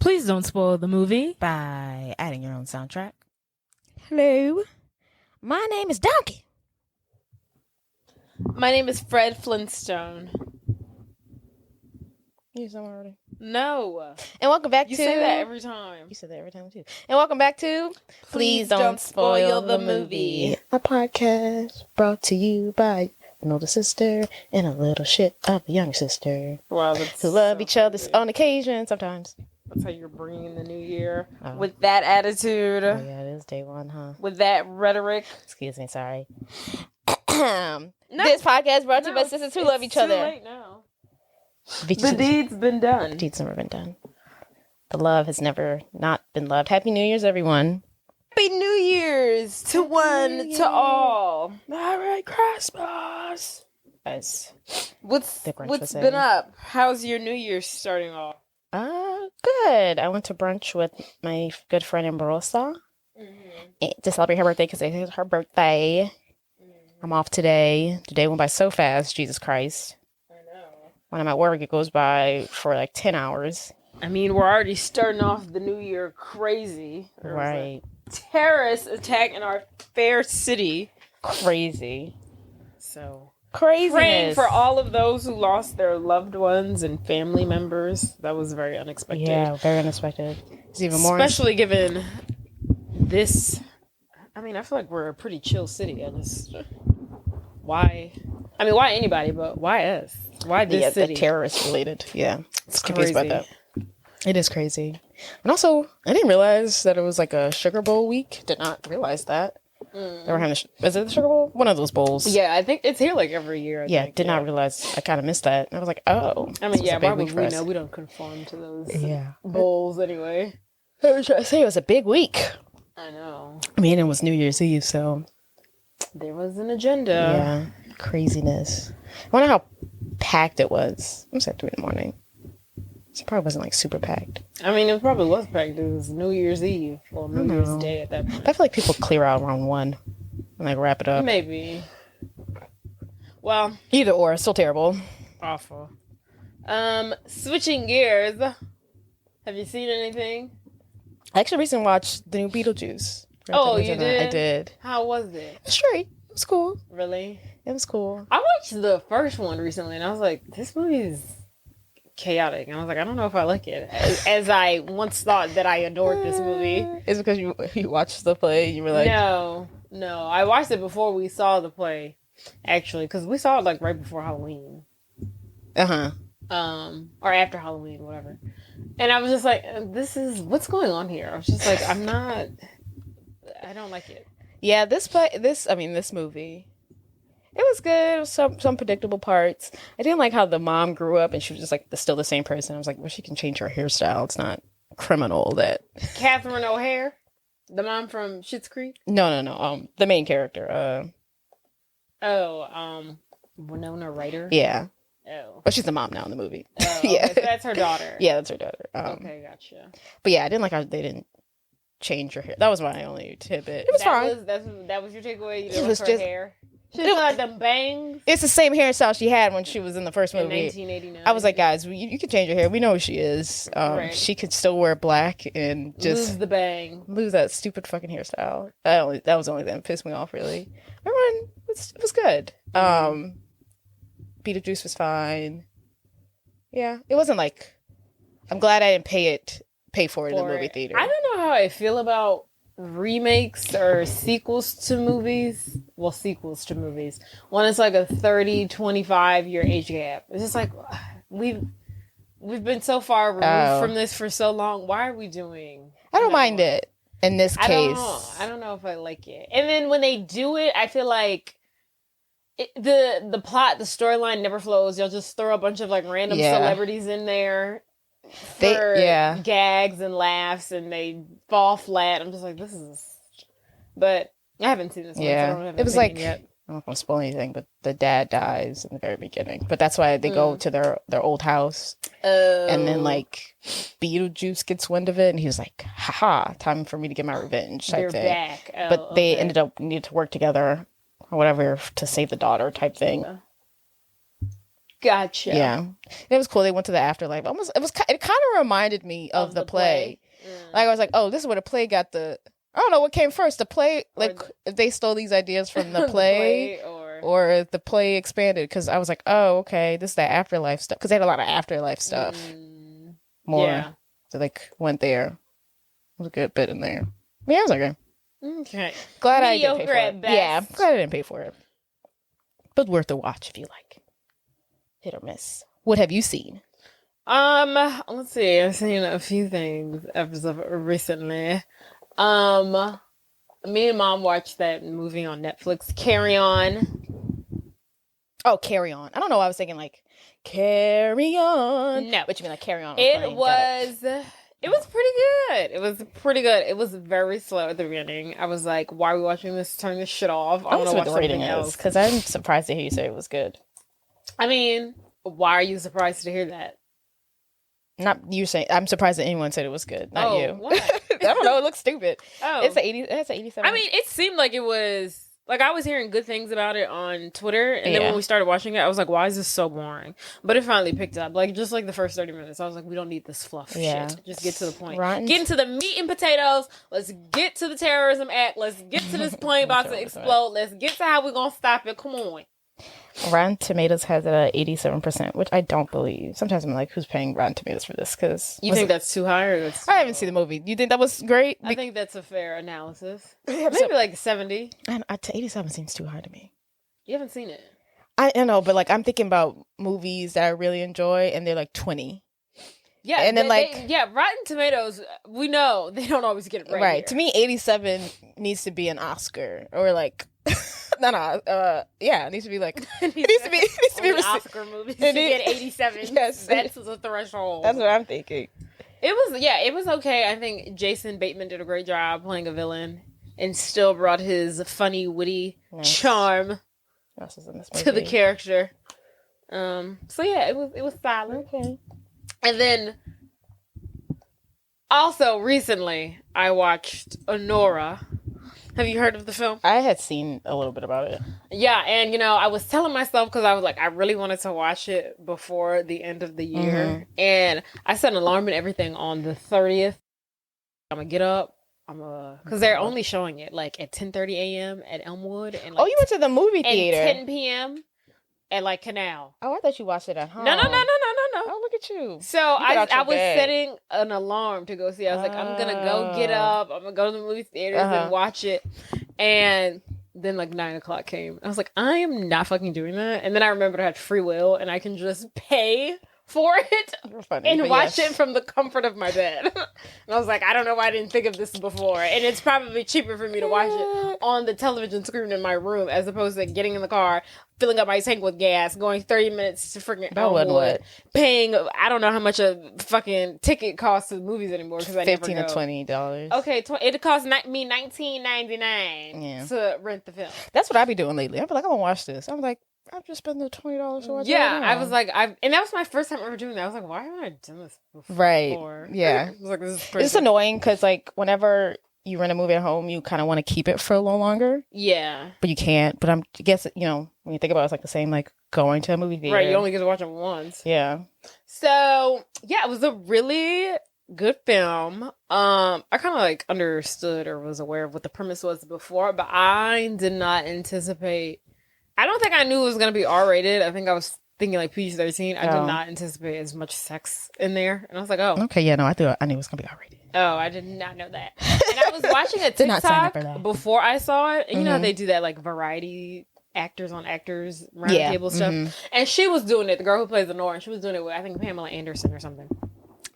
Please don't spoil the movie by adding your own soundtrack. Hello, my name is Donkey. My name is Fred Flintstone. You said that already? No. And welcome back You to... say that every time. You said that every time too. And welcome back to... Please don't spoil the movie. A podcast brought to you by an older sister and a little shit of a younger sister. Wow, that's who love so each other crazy. on occasion sometimes. That's how you're bringing in the new year. Oh. With that attitude. Oh yeah, it is day one, huh? With that rhetoric. Excuse me, sorry. This podcast brought to you by sisters who love each other. It's too late now. The deed's been done. The deed's never been done. The love has never not been loved. Happy New Year's, everyone. Happy New Year's to Happy one, New Year. to all. Merry Christmas. As What's the Grinch was been saying. up? How's your New Year starting off? Good. I went to brunch with my good friend Ambrosa to celebrate her birthday because it is her birthday. I'm off today. The day went by so fast, Jesus Christ. I know. When I'm at work, it goes by for like 10 hours. I mean, we're already starting off the new year crazy. There was a Right. terrorist attack in our fair city. Crazy. So, Craziness. praying for all of those who lost their loved ones and family members. That was very unexpected. Yeah, very unexpected. It's even more. Especially given this. I mean, I feel like we're a pretty chill city. Why anybody, but why us? Why this city? The terrorist related. Yeah. It's confused crazy. about that. It is crazy. And also, I didn't realize that it was like a Sugar Bowl week. Did not realize that. They were having is it the Sugar Bowl? One of those bowls. Yeah, I think it's here like every year. I think. Did not realize. I kind of missed that. And I was like, oh. I mean, yeah, why would we know? We don't conform to those bowls anyway. I was trying to say it was a big week. I know. I mean, it was New Year's Eve, so. There was an agenda. Yeah. Craziness. I wonder how packed it was. It was at 3 a.m. It probably wasn't like super packed. I mean, it probably was packed. It was New Year's Eve or New Year's Day at that point. But I feel like people clear out around 1 and like wrap it up. Maybe. Well, Either or, it's still terrible. awful. Switching gears. Have you seen anything? I actually recently watched the new Beetlejuice. Oh, you did? I did. How was it? It was straight. It was cool. Really? It was cool. I watched the first one recently, and I was like, this movie is chaotic. And I was like, I don't know if I like it. As I once thought that I adored this movie. Is it because you watched the play and you were like... No. I watched it before we saw the play, actually, because we saw it like right before Halloween. Uh-huh. Or after Halloween, whatever. And I was just like, what's going on here? I was just like, I don't like it. Yeah, this movie, it was good. It was some predictable parts. I didn't like how the mom grew up and she was just like still the same person. I was like, well, she can change her hairstyle. It's not criminal that... Catherine O'Hare? The mom from Schitt's Creek? No. The main character. Winona Ryder? Yeah. Oh. But she's the mom now in the movie. Oh, Yeah. okay, so that's her daughter. Yeah, that's her daughter. Okay, gotcha. But yeah, I didn't like how they didn't change her hair. That was my only tidbit. It was fine. That was your takeaway? You It didn't was like her just- hair? She just had them bangs It's the same hairstyle she had when she was in the first in movie. 1989. I was like, guys, you can change her hair. We know who she is. Right. She could still wear black and just lose the bang. lose that stupid fucking hairstyle. That was the only thing that pissed me off, really. Everyone, it was good. Beetlejuice was fine. Yeah, it wasn't like... I'm glad I didn't pay for it in the movie theater. I don't know how I feel about remakes or sequels to movies. Well, sequels to movies. When it's like a 30, 25 year age gap. It's just like, we've been so far removed from this for so long. Why are we doing... I don't mind it in this case. I don't know if I like it. And then when they do it, I feel like the plot, the storyline never flows. They'll just throw a bunch of like random celebrities in there for gags and laughs, and they fall flat. I'm just like, this is... But I haven't seen this one. Yeah. So I don't have It was an like... opinion yet. I don't want to spoil anything, but the dad dies in the very beginning. But that's why they go to their old house. Oh. And then, like, Beetlejuice gets wind of it, and he was like, haha, time for me to get my revenge type They're thing. back. Oh, but they ended up needing to work together or whatever to save the daughter type thing. Gotcha. Yeah, it was cool. They went to the afterlife. Almost, it kind of reminded me of the play. Like I was like, oh, this is where the play got the. I don't know what came first, the play, like if they stole these ideas from the play, or the play expanded. Because I was like, oh, okay, this is that afterlife stuff. Because they had a lot of afterlife stuff. More. Yeah. So like went there. It was a good bit in there. Yeah, it was okay. Okay. Glad I didn't pay for it. Yeah, glad I didn't pay for it. But worth a watch if you like. Hit or miss. What have you seen? Let's see. I've seen a few things recently. Me and Mom watched that movie on Netflix, Carry On. Oh, Carry On. I don't know why I was thinking like Carry On. No. But you mean like Carry On? It was pretty good. It was pretty good. It was very slow at the beginning. I was like, why are we watching this? Turn this shit off. I want to watch something else. Because I'm surprised to hear you say it was good. I mean, why are you surprised to hear that? Not you saying. I'm surprised that anyone said it was good. Not you. What? I don't know. It looks stupid. Oh, it's an 87. I mean, it seemed like it was like I was hearing good things about it on Twitter, and then when we started watching it, I was like, "Why is this so boring?" But it finally picked up. Like just like the first 30 minutes, I was like, "We don't need this fluff shit. Just get to the point. Get into the meat and potatoes. Let's get to the terrorism act. Let's get to this plane about to explode. Let's get to how we're gonna stop it. Come on." Rotten Tomatoes has it at 87%, which I don't believe. Sometimes I'm like, who's paying Rotten Tomatoes for this? Because you think that's too high, or that's I haven't seen the movie. You think that was great? I think that's a fair analysis. Maybe like 70. And 87 seems too high to me. You haven't seen it. I know, but like I'm thinking about movies that I really enjoy, and they're like 20. Yeah, and then Rotten Tomatoes, we know they don't always get it right. Right. To me, 87 needs to be an Oscar, or like. It needs to be like it needs to be Oscar movies to get 87. Yes, that's the threshold. That's what I'm thinking. It was okay. I think Jason Bateman did a great job playing a villain and still brought his funny, witty charm to the character. So yeah, it was solid. Okay. And then also recently I watched Honora. Have you heard of the film? I had seen a little bit about it. Yeah, and I was telling myself, because I was like, I really wanted to watch it before the end of the year. And I set an alarm and everything on the 30th. I'm going to get up. Because they're only showing it like at 10:30 a.m. at Elmwood. And you went to the movie theater. And 10 p.m. at like Canal. Oh, I thought you watched it at home. No. Oh, look at you. So I was setting an alarm to go see. I was like, I'm going to go get up. I'm going to go to the movie theaters and watch it. And then like 9 o'clock came. I was like, I am not fucking doing that. And then I remembered I had free will and I can just pay for it and watch it from the comfort of my bed. And I was like, I don't know why I didn't think of this before. And it's probably cheaper for me to watch it on the television screen in my room as opposed to getting in the car, filling up my tank with gas, going 30 minutes to freaking Elmwood, paying, I don't know how much a fucking ticket costs to the movies anymore because I never go. $15 to $20. Okay, it cost me $19.99 to rent the film. That's what I be doing lately. I'm like, I'm gonna watch this. I'm like, I've just spent the $20 to watch it. Yeah, I was like, and that was my first time ever doing that. I was like, why haven't I done this before? Right. Yeah. I was like, this is crazy. It's annoying because like whenever you rent a movie at home, you kind of want to keep it for a little longer. Yeah. But you can't. But I guess, when you think about it, it's like the same, like going to a movie theater. Right, you only get to watch it once. Yeah. So, yeah, it was a really good film. I kind of like understood or was aware of what the premise was before, but I did not anticipate. I don't think I knew it was going to be R-rated. I think I was thinking like PG-13. I did not anticipate as much sex in there. And I was like, oh. Okay, yeah, no, I knew it was going to be R-rated. Oh, I did not know that. And I was watching a TikTok before I saw it. And you know how they do that like variety actors on actors round table stuff? And she was doing it. The girl who plays Lenore, she was doing it with, I think, Pamela Anderson or something.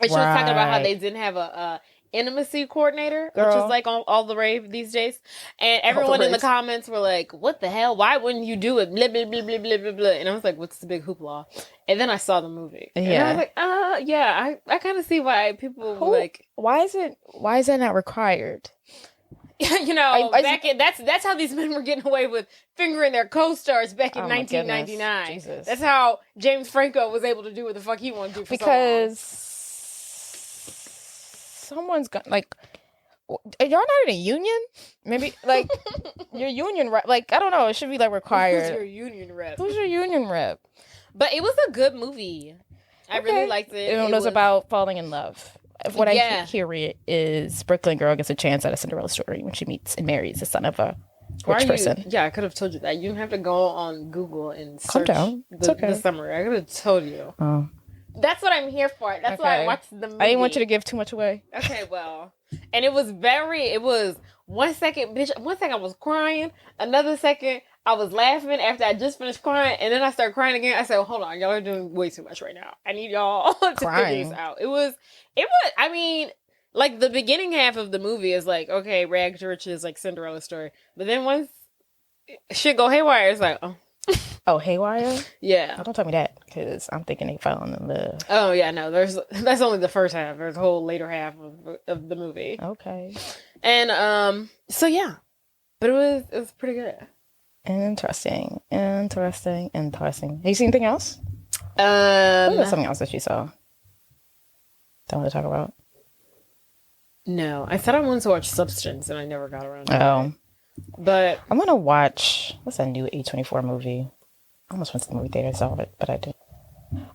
And she was talking about how they didn't have a intimacy coordinator, which is like all the rave these days. And everyone in the comments were like, what the hell? Why wouldn't you do it? Blah, blah, blah, blah, blah, blah, blah. And I was like, what's the big hoopla? And then I saw the movie. And I was like, I kind of see why people like... Why is that not required? That's how these men were getting away with fingering their co-stars back in 1999. Jesus. That's how James Franco was able to do what the fuck he wanted to do for because someone's got like, y'all not in a union? Maybe like your union rep. Like I don't know. It should be like required. Who's your union rep? Who's your union rep? But it was a good movie. I really liked it. It was about falling in love. What I hear is Brooklyn girl gets a chance at a Cinderella story when she meets and marries the son of a rich person. Yeah, I could have told you that. You don't have to go on Google and search the summary. I could have told you. Oh. That's what I'm here for. That's why I watched the movie. I didn't want you to give too much away. Okay, well. And it was 1 second, bitch. 1 second I was crying. Another second I was laughing after I just finished crying. And then I started crying again. I said, well, hold on. Y'all are doing way too much right now. I need y'all to figure this out. It was, I mean, like the beginning half of the movie is like, okay, rags to riches, like Cinderella story. But then once shit go haywire, it's like, oh. Oh, haywire? Yeah. Oh, don't tell me that, because I'm thinking they fell in love. Oh, yeah, no. That's only the first half. There's a whole later half of the movie. Okay. And, so yeah. But it was pretty good. Interesting. Have you seen anything else? What was something else that you saw? Don't want to talk about? No. I said I wanted to watch Substance, and I never got around to it. But I'm going to watch, what's that new A24 movie? I almost went to the movie theater and saw it, but I didn't.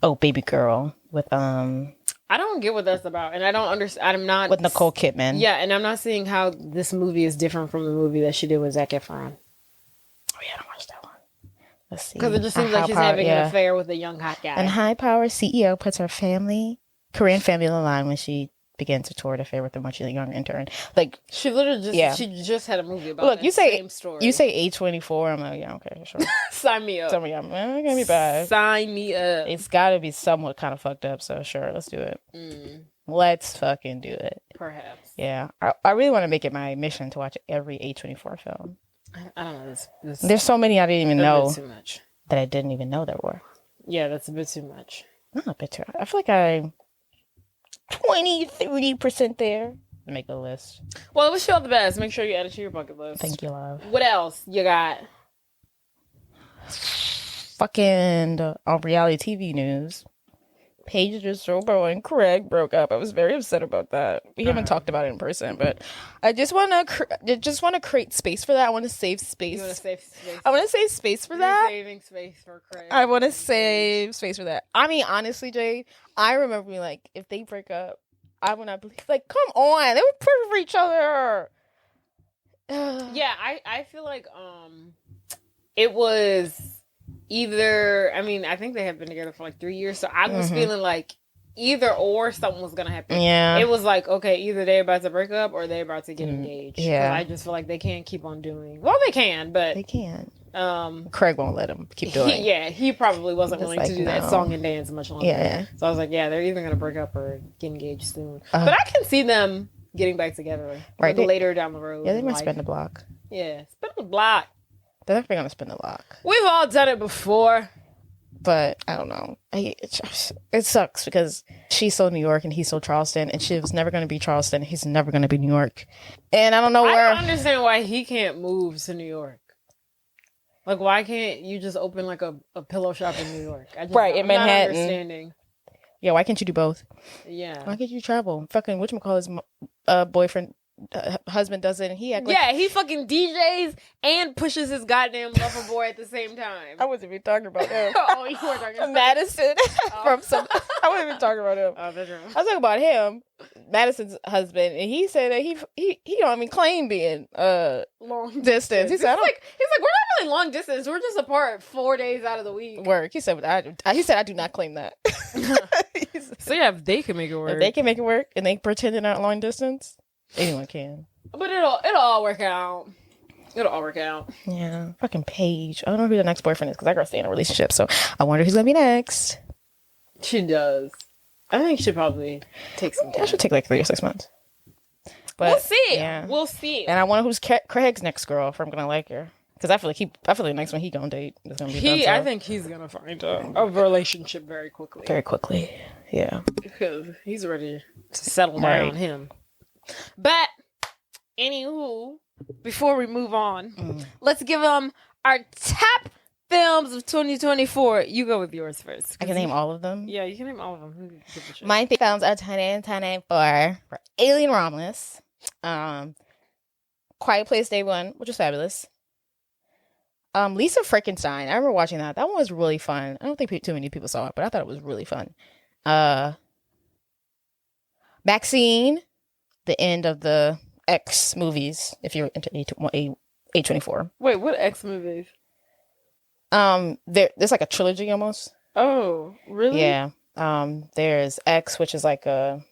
Oh, Baby Girl with I don't get what that's about, and I don't understand. I'm not with Nicole Kidman. Yeah, and I'm not seeing how this movie is different from the movie that she did with Zac Efron. Oh yeah, I don't watch that one. Let's see. Because it just seems like she's having an affair with a young hot guy. And high-powered CEO puts her Korean family on the line when she begins to tour the affair with a much younger intern. Like she literally she just had a movie about the same story. You say A24, I'm like, yeah, okay, sure. Sign me up. Tell me I'm gonna be bad. Sign me up. It's gotta be somewhat kind of fucked up, so sure, let's do it. Let's fucking do it. Perhaps. Yeah. I really want to make it my mission to watch every A24 film. I don't know. There's so many I didn't even know too much. That I didn't even know there were. Yeah, that's a bit too much. Not a bit too much. I feel like I'm 20-30% there to make a list. Well, wish you all the best. Make sure you add it to your bucket list. Thank you, love. What else you got? Fucking on reality TV news, Paige DeSoto and Craig broke up. I was very upset about that. We haven't talked about it in person, but I just want to create space for that. I want to save space. You want to save space? I want to save space for that. Saving space for Craig. I want to save space for that. I mean, honestly, Jade, I remember being like, if they break up, I would not believe. Like, come on, they were perfect for each other. Yeah, I feel like it was either. I mean, I think they have been together for like 3 years, so I was feeling like either or something was gonna happen. Yeah, it was like, okay, either they're about to break up or they're about to get engaged. Yeah, I just feel like they can't keep on doing. Well, they can, but they can't. Craig won't let him keep doing it. He probably wasn't willing to do that song and dance much longer. Yeah. So I was like, yeah, they're either going to break up or get engaged soon. But I can see them getting back together later down the road. Yeah, they might spin the block. Yeah, spin the block. They're definitely going to spin the block. We've all done it before. But I don't know. It sucks because she's so New York and he's so Charleston, and she was never going to be Charleston. He's never going to be New York. And I don't know where. I don't understand why he can't move to New York. Like, why can't you just open like a pillow shop in New York? In Manhattan. Not understanding. Yeah, why can't you do both? Yeah. Why can't you travel? Fucking whatchamacallit's boyfriend, husband does it, and he act like... Yeah, he fucking DJs and pushes his goddamn lover boy at the same time. I wasn't even talking about him. Oh, you were talking about Madison from some... I wasn't even talking about him. Oh, that's right. I was talking about him, Madison's husband, and he said that he don't even claim being long distance. He said, he's like, we're not really long distance. We're just apart 4 days out of the week. Work. He said, I do not claim that. So yeah, if they can make it work, if they can make it work, and they pretend they're not long distance, anyone can. But it'll all work out. It'll all work out. Yeah, fucking Paige. I don't know who the next boyfriend is because I gotta stay in a relationship. So I wonder who's gonna be next. She does. I think she probably take some time. It should take like 3 or 6 months. But we'll see. Yeah. We'll see. And I wonder who's Craig's next girl if I'm gonna like her. Because I feel like the next one he gonna date is gonna be I think he's gonna find a relationship very quickly. Very quickly, yeah. Because he's ready to settle down on him. But anywho, before we move on, let's give them our top films of 2024. You go with yours first. I can name all of them. Yeah, you can name all of them. My films are 2024 for Alien Romulus, Quiet Place Day One, which is fabulous. Lisa Frankenstein. I remember watching that. That one was really fun. I don't think too many people saw it, but I thought it was really fun. Maxine, the end of the X movies, if you're into A24. Wait, what X movies? There's like a trilogy almost. Oh, really? Yeah. There's X, which is like they're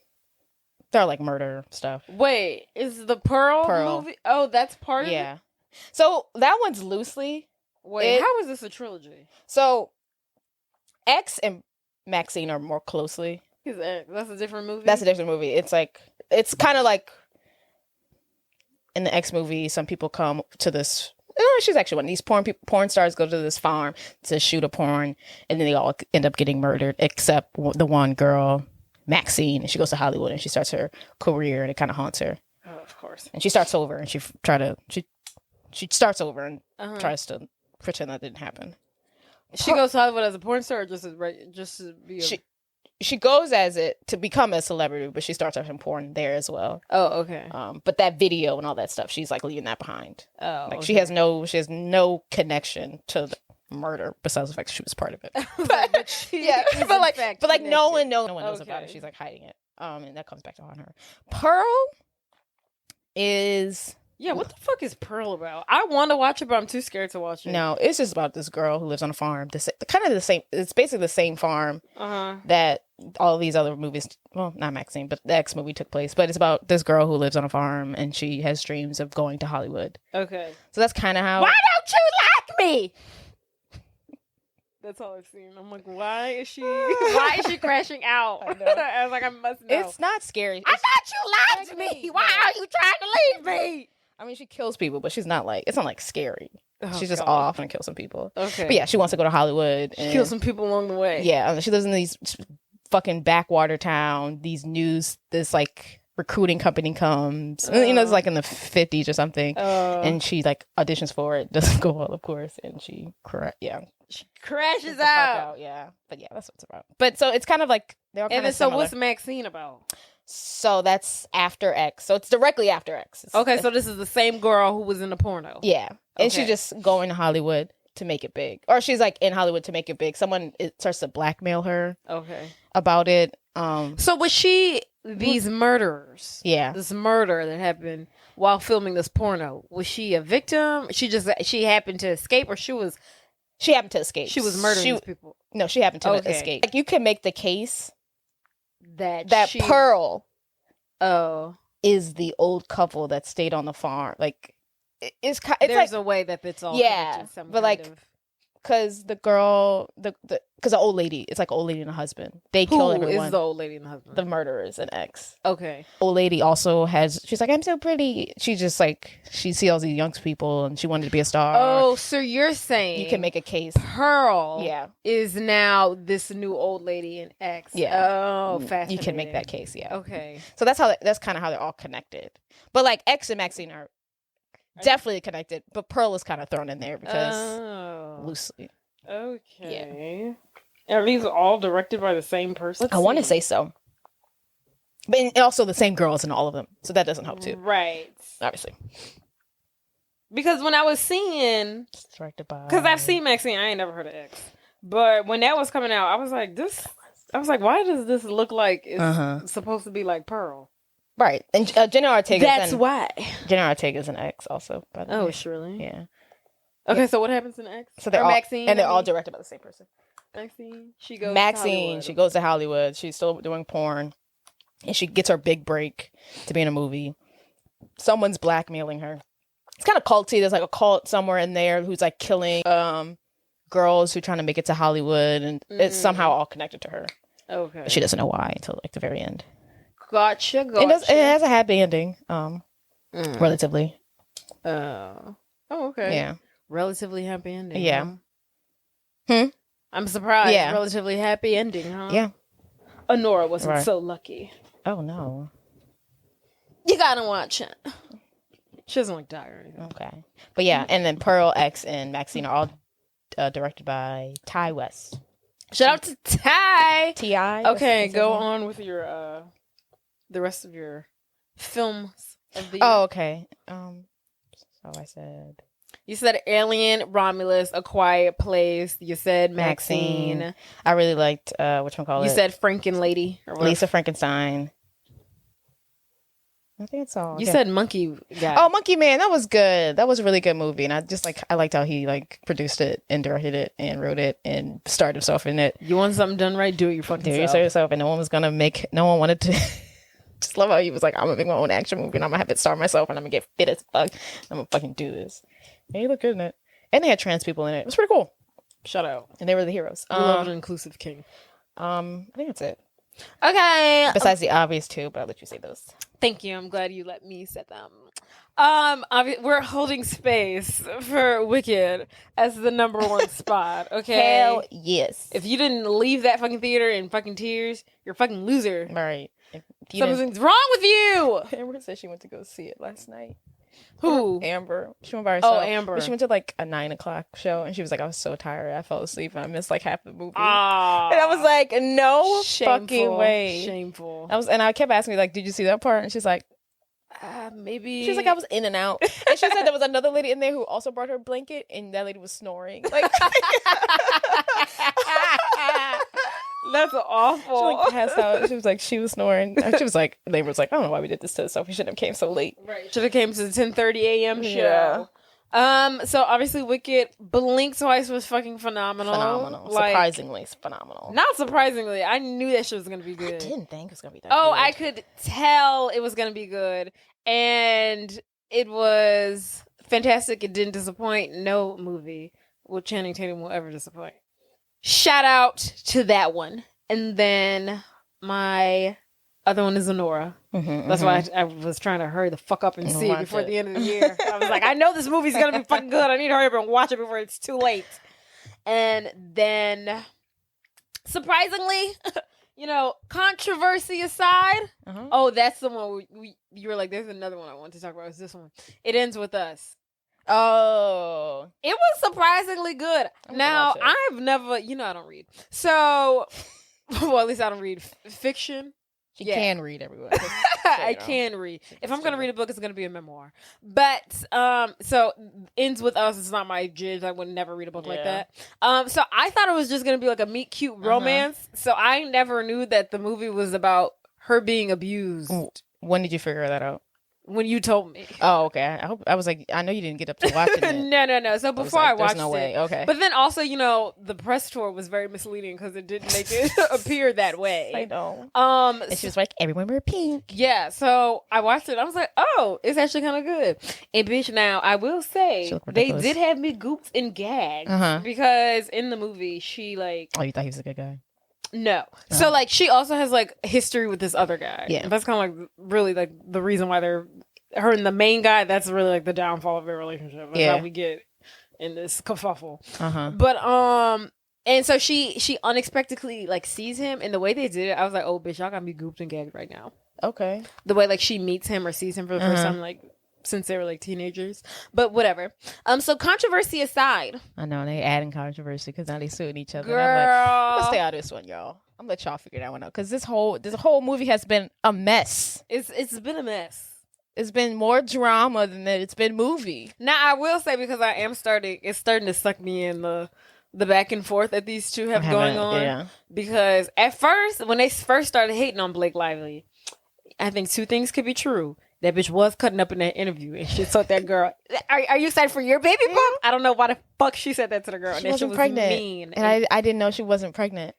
like murder stuff. Wait, is the Pearl movie? Oh, that's part of it? Yeah. So that one's loosely. Wait, how is this a trilogy? So X and Maxine are more closely. That's a different movie? That's a different movie. It's kind of like in the X movie, some people come to this. She's actually one of these porn stars go to this farm to shoot a porn, and then they all end up getting murdered, except the one girl, Maxine, and she goes to Hollywood and she starts her career, and it kind of haunts her. Oh, of course. And she starts over, and she starts over and tries to pretend that didn't happen. She goes to Hollywood as a porn star, or just to be a... She goes as it to become a celebrity, but she starts off in porn there as well. Oh, okay. But that video and all that stuff, she's like leaving that behind. Oh, like okay. she has no connection to the murder besides the fact that she was part of it. but no one knows about it. She's like hiding it. And that comes back to haunt her. Pearl is. Yeah, what the fuck is Pearl about? I want to watch it, but I'm too scared to watch it. No, it's just about this girl who lives on a farm. Kind of the same. It's basically the same farm that all these other movies. Well, not Maxine, but the X movie took place. But it's about this girl who lives on a farm and she has dreams of going to Hollywood. Okay, so that's kind of how. Why don't you like me? That's all I've seen. I'm like, why is she crashing out? I was like, I must know. It's not scary. I thought you liked me. Why are you trying to leave me? I mean, she kills people, but she's not like, it's not like scary. Oh, she's just off and kill some people. Okay. But yeah, she wants to go to Hollywood. She kills some people along the way. Yeah. She lives in these fucking backwater town. This like recruiting company comes. It's like in the 50s or something. And she like auditions for it. Doesn't go well, of course. And she crashes out. Yeah. But yeah, that's what it's about. But so it's kind of like, they're all kind of similar. So what's Maxine about? So that's after X. So it's directly after X. So this is the same girl who was in the porno. Yeah. And she's just going to Hollywood to make it big. Or she's like in Hollywood to make it big. Someone starts to blackmail her about it. So was she these murderers? Yeah. This murder that happened while filming this porno. Was she a victim? She happened to escape, or she happened to escape. She was murdering these people. No, she happened to escape. Like you can make the case that she... Pearl is the old couple that stayed on the farm. Like it's there's a way that it's all but like because the girl because the old lady, it's like old lady and a husband, they kill everyone. Who is the old lady and the husband? The murderers and X. Okay. Old lady also she's like, I'm so pretty. She just like, she sees all these young people and she wanted to be a star. Oh, so you're saying you can make a case. Pearl is now this new old lady in X. Yeah. Oh, fascinating. You can make that case, yeah. Okay. So that's kind of how they're all connected. But like X and Maxine are definitely connected, but Pearl is kind of thrown in there because loosely. Okay. Yeah. Are these all directed by the same person? I want to say so. But also the same girls in all of them. So that doesn't help too. Right. Obviously. Because when I was seeing... Directed by... Because I've seen Maxine. I ain't never heard of X. But when that was coming out, I was like, why does this look like it's supposed to be like Pearl? Right. And Jenna Ortega... That's why. Jenna Ortega is an X also, by the way. Oh, surely? Yeah. Okay, so what happens in X? So they're Maxine, and they're all directed by the same person. Maxine, she goes to Hollywood. She's still doing porn, and she gets her big break to be in a movie. Someone's blackmailing her. It's kind of culty. There's like a cult somewhere in there who's like killing girls who are trying to make it to Hollywood, and it's somehow all connected to her. Okay, but she doesn't know why until like the very end. Gotcha. It has a happy ending, relatively. Oh, okay. Yeah. Relatively happy ending. Yeah. Huh? I'm surprised. Yeah. Relatively happy ending, huh? Yeah. Honora wasn't so lucky. Oh, no. You gotta watch it. She doesn't like die or anything. Okay. But yeah, and then Pearl, X, and Maxine are all directed by Ty West. Shout out to Ty! T.I. Okay, go on with your, the rest of your films of the year. Oh, okay. So I said... You said Alien, Romulus, A Quiet Place. You said Maxine. I really liked whatchamacallit. You said Frankenlady. Lisa Frankenstein. I think it's all. You said Monkey Guy. Oh, Monkey Man. That was good. That was a really good movie. And I liked how he produced it and directed it and wrote it and starred himself in it. You want something done right? Do it your fucking self. Do it yourself. And no one wanted to. Just love how he was like, I'm gonna make my own action movie and I'm gonna have it star myself and I'm gonna get fit as fuck. I'm gonna fucking do this. And he looked good in it. And they had trans people in it. It was pretty cool. Shout out. And they were the heroes. We love an inclusive king. I think that's it. Okay. Besides the obvious two, but I'll let you say those. Thank you. I'm glad you let me set them. We're holding space for Wicked as the number one spot. Okay. Hell yes. If you didn't leave that fucking theater in fucking tears, you're a fucking loser. All right. Something's wrong with you. Amber said she went to go see it last night. Who? Amber. She went by herself. Oh, Amber. But she went to like a 9:00 show and she was like, I was so tired. I fell asleep and I missed like half the movie. Aww. And I was like, no Shameful. fucking way. Shameful. I kept asking me like, did you see that part? And she's like, maybe. She's like, I was in and out. And she said there was another lady in there who also brought her blanket and that lady was snoring. Like, that's awful. She like passed out. She was snoring. She was like, they was like, I don't know why we did this to herself. We shouldn't have came so late. Right. Should have came to the 10:30 a.m. show. Yeah. So obviously Wicked, Blink Twice was fucking phenomenal. Surprisingly phenomenal. Not surprisingly. I knew that shit was gonna be good. I didn't think it was gonna be that good. Oh, I could tell it was gonna be good. And it was fantastic. It didn't disappoint. No movie with Channing Tatum will ever disappoint. Shout out to that one. And then my other one is Honora. That's why I was trying to hurry the fuck up and see it before the end of the year. I was like, I know this movie's going to be fucking good. I need to hurry up and watch it before it's too late. And then, surprisingly, controversy aside, that's the one you were like, there's another one I want to talk about. It's this one. It Ends With Us. Oh. It was surprisingly good. Now, I've never, I don't read. So, well, at least I don't read fiction. She can read, everyone. I can read. If I'm going to read a book, it's going to be a memoir. But, so, Ends With Us is not my jizz. I would never read a book like that. So, I thought it was just going to be like a meet cute romance. So, I never knew that the movie was about her being abused. When did you figure that out? When you told me. Oh, okay. I was like, I know you didn't get up to watching it. No. So before I watched no way. Okay. But then also, the press tour was very misleading because it didn't make it appear that way. I know. And she was like, everyone wear pink. Yeah. So I watched it. I was like, oh, it's actually kind of good. And bitch, now I will say they did have me gooped and gagged because in the movie she like. Oh, you thought he was a good guy? No. So like she also has like history with this other guy. Yeah. And that's kind of like really like the reason why her and the main guy, that's really like the downfall of their relationship. That's how we get in this kerfuffle. But and so she unexpectedly like sees him, and the way they did it, I was like, oh bitch, y'all got me gooped and gagged right now. Okay. The way like she meets him or sees him for the first time, like since they were like teenagers, but whatever. So controversy aside, I know they adding controversy because now they suing each other. Girl, I'm gonna stay out of this one, y'all. I'm gonna let y'all figure that one out because this whole movie has been a mess. It's been a mess. It's been more drama than that it's been movie. Now I will say because it's starting to suck me in the back and forth that these two have going on. Yeah. Because at first, when they first started hating on Blake Lively, I think two things could be true. That bitch was cutting up in that interview and she told that girl, are you excited for your baby bump? I don't know why the fuck she said that to the girl. She wasn't pregnant. Mean. And I didn't know she wasn't pregnant.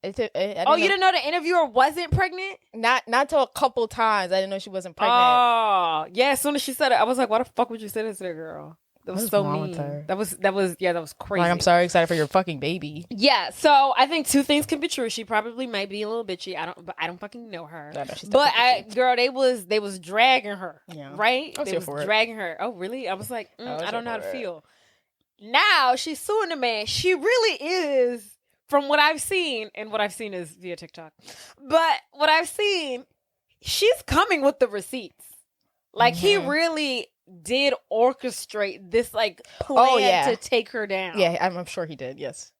You didn't know the interviewer wasn't pregnant? Not till a couple times. I didn't know she wasn't pregnant. Oh, yeah. As soon as she said it, I was like, why the fuck would you say that to the girl? That was so mean. That was crazy. Like, I'm sorry, excited for your fucking baby. Yeah, so I think two things can be true. She probably might be a little bitchy. I don't fucking know her. Girl, they was dragging her. Yeah. Right? They was dragging her. Oh, really? I was like, I don't know how to feel. Now she's suing the man. She really is, from what I've seen, and what I've seen is via TikTok. But what I've seen, she's coming with the receipts. Like he really did orchestrate this like plan to take her down. Yeah, I'm sure he did. Yes.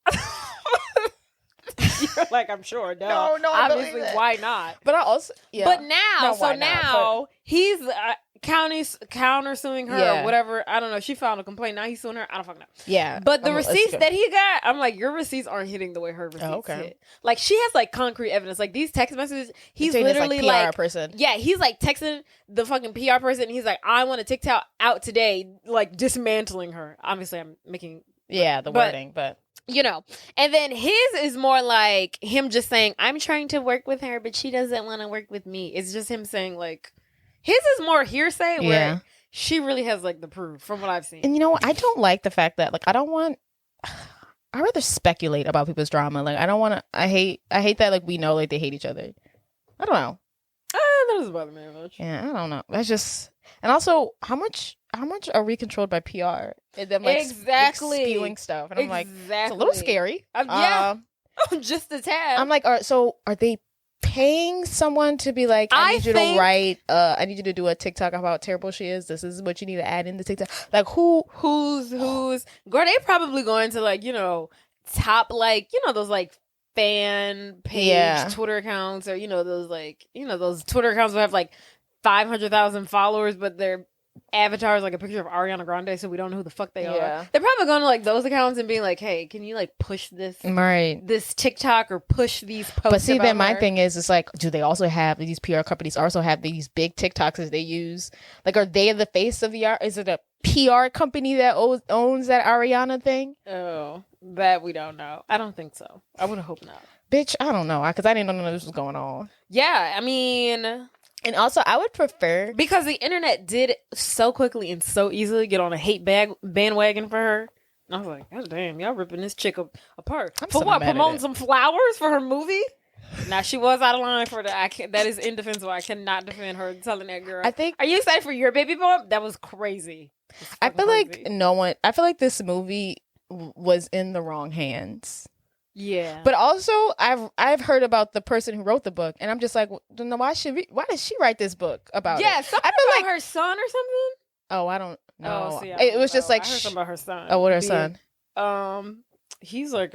You're like, I'm sure. No, obviously, why not? But I also, But now, now he's counter-suing her or whatever. I don't know. She filed a complaint. Now he's suing her. I don't fucking know. Yeah. But the receipts that he got, I'm like, your receipts aren't hitting the way her receipts hit. Like, she has, like, concrete evidence. Like, these text messages, he's literally, like, PR person. Yeah, he's, like, texting the fucking PR person. And he's like, I want a TikTok out today, like, dismantling her. Obviously, I'm making... Yeah, the wording, but... You know, and then his is more like him just saying, I'm trying to work with her, but she doesn't want to work with me. It's just him saying, like, his is more hearsay where she really has, like, the proof from what I've seen. And you know what? I don't like the fact that, like, I'd rather speculate about people's drama. Like, I don't want to, I hate that, like, we know, like, they hate each other. I don't know. That doesn't bother me much. Yeah, I don't know. That's just, and also, how much are we controlled by PR? And then, like, spewing stuff. And I'm like, it's a little scary. Yeah. Just a tad. I'm like, so are they paying someone to be like, I need you to write, I need you to do a TikTok about how terrible she is. This is what you need to add in the TikTok. Like, who's, girl, they probably going to, like, you know, top, like, you know, those, like, fan page Twitter accounts, or, you know, those, like, you know, those Twitter accounts will have, like, 500,000 followers, but their avatar is like a picture of Ariana Grande, so we don't know who the fuck they are. They're probably going to, like, those accounts and being like, hey, can you, like, push this TikTok or push these posts? But see, then my thing is, it's like, do they also have, these PR companies also have these big TikToks that they use? Like, are they the face of the is it a PR company that owns that Ariana thing? Oh, that we don't know. I don't think so. I would hope not. Bitch, I don't know, because I didn't know this was going on. Yeah, I mean... And also, I would prefer... Because the internet did so quickly and so easily get on a hate bandwagon for her. And I was like, God damn, y'all ripping this chick apart. For what? Promoting some flowers for her movie? Now, she was out of line for that. That is indefensible. I cannot defend her telling that girl. I think... Are you excited for your baby boy? That was crazy. I feel like I feel like this movie was in the wrong hands. Yeah, but also I've heard about the person who wrote the book, and I'm just like, why did she write this book about? Yeah, it? Something I feel about her son or something. Oh, I don't know. See, it was just like I heard something about her son. Oh, what her son? He's like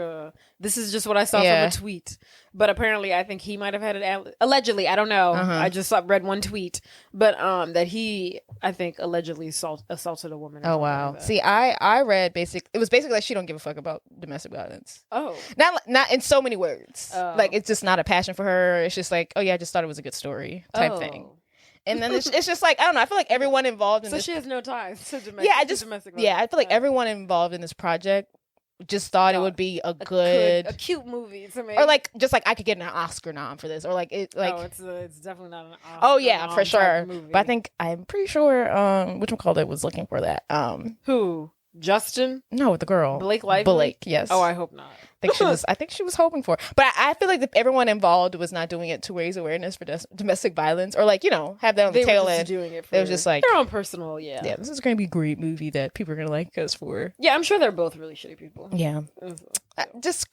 this is just what I saw from a tweet, but apparently I think he might have had it allegedly. I don't know. I just read one tweet, but that he, I think, allegedly assaulted a woman. Oh wow! Like, see, I read it was basically like she don't give a fuck about domestic violence. Oh, not in so many words. Like, it's just not a passion for her. It's just like, oh yeah, I just thought it was a good story type thing. And then it's just like, I don't know. I feel like everyone involved in this. So she has no ties to domestic. Domestic violence. Yeah, I feel like everyone involved in this project just thought it would be a cute movie to me, or like just like I could get an Oscar nom for this, or like it like it's definitely not an Oscar. Oh yeah, for sure. But I'm pretty sure whatchamacallit was looking for that. Who? Justin? No, the girl. Blake Lively? Blake, yes. Oh, I hope not. I think she was hoping for it. But I feel like everyone involved was not doing it to raise awareness for domestic violence, or like, you know, have that on the tail end. Doing it for they was just like their own personal, yeah, this is going to be a great movie that people are going to like us for. Yeah, I'm sure they're both really shitty people. Yeah. Just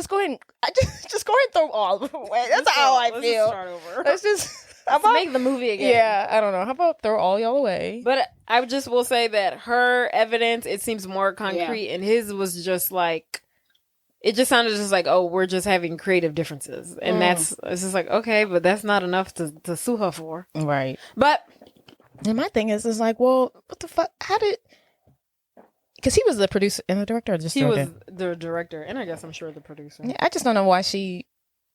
go ahead and throw all of them away. That's how I feel. Just start over. Let's make the movie again. Yeah, I don't know. How about throw all y'all away? But I just will say that her evidence, it seems more concrete, and his was just like, it just sounded just like, oh, we're just having creative differences. And it's just like, okay, but that's not enough to sue her for. Right. But and my thing is like, well, what the fuck? Because he was the producer and the director. He was the director, and I guess I'm sure the producer. Yeah, I just don't know why she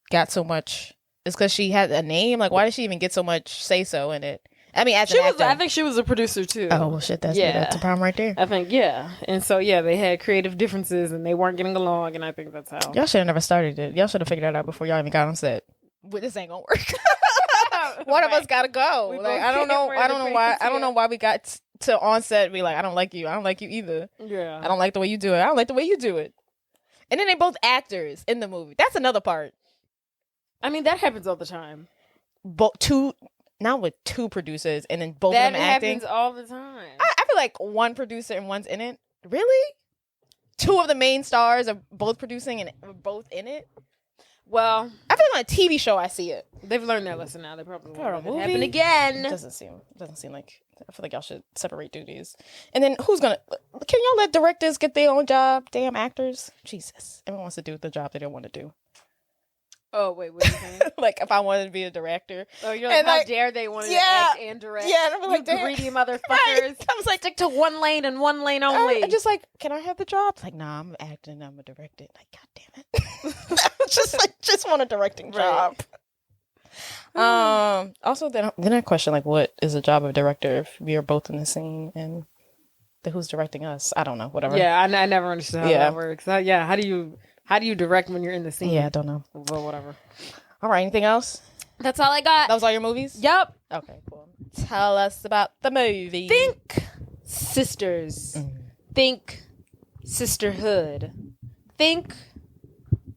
got so much. It's because she had a name. Like, why did she even get so much say-so in it? I mean, I think she was a producer too. Oh well, shit. That's a problem right there. I think and so they had creative differences and they weren't getting along, and I think that's how y'all should have never started it. Y'all should have figured that out before y'all even got on set. This ain't gonna work. One of us gotta go. Like, I don't know why we got to on set and be like, I don't like you. I don't like you either. Yeah. I don't like the way you do it. I don't like the way you do it. And then they both actors in the movie. That's another part. I mean, that happens all the time. Not with two producers and then both of them acting. That happens all the time. I feel like one producer and one's in it. Really? Two of the main stars are both producing and both in it? Well, I feel like on a TV show I see it. They've learned their lesson now. They probably won't let it happen again. It doesn't seem like. I feel like y'all should separate duties. And then can y'all let directors get their own job? Damn actors. Jesus. Everyone wants to do the job they don't want to do. Oh, wait, what are you saying? Like, if I wanted to be a director. Oh, you're like, how dare they want to act and direct? Yeah, and I'm like, you greedy motherfuckers. Right. I was like, stick to one lane and one lane only. I'm just like, can I have the job? It's like, nah, I'm acting, I'm a director. Like, God damn it. I just like, just want a directing job. Also, then I question, like, what is the job of a director if we are both in the scene and who's directing us? I don't know, whatever. Yeah, I never understood how that works. How do you direct when you're in the scene? Yeah, I don't know. But whatever. All right, anything else? That's all I got. That was all your movies? Yep. Okay, cool. Tell us about the movie. Think sisters. Think sisterhood. Think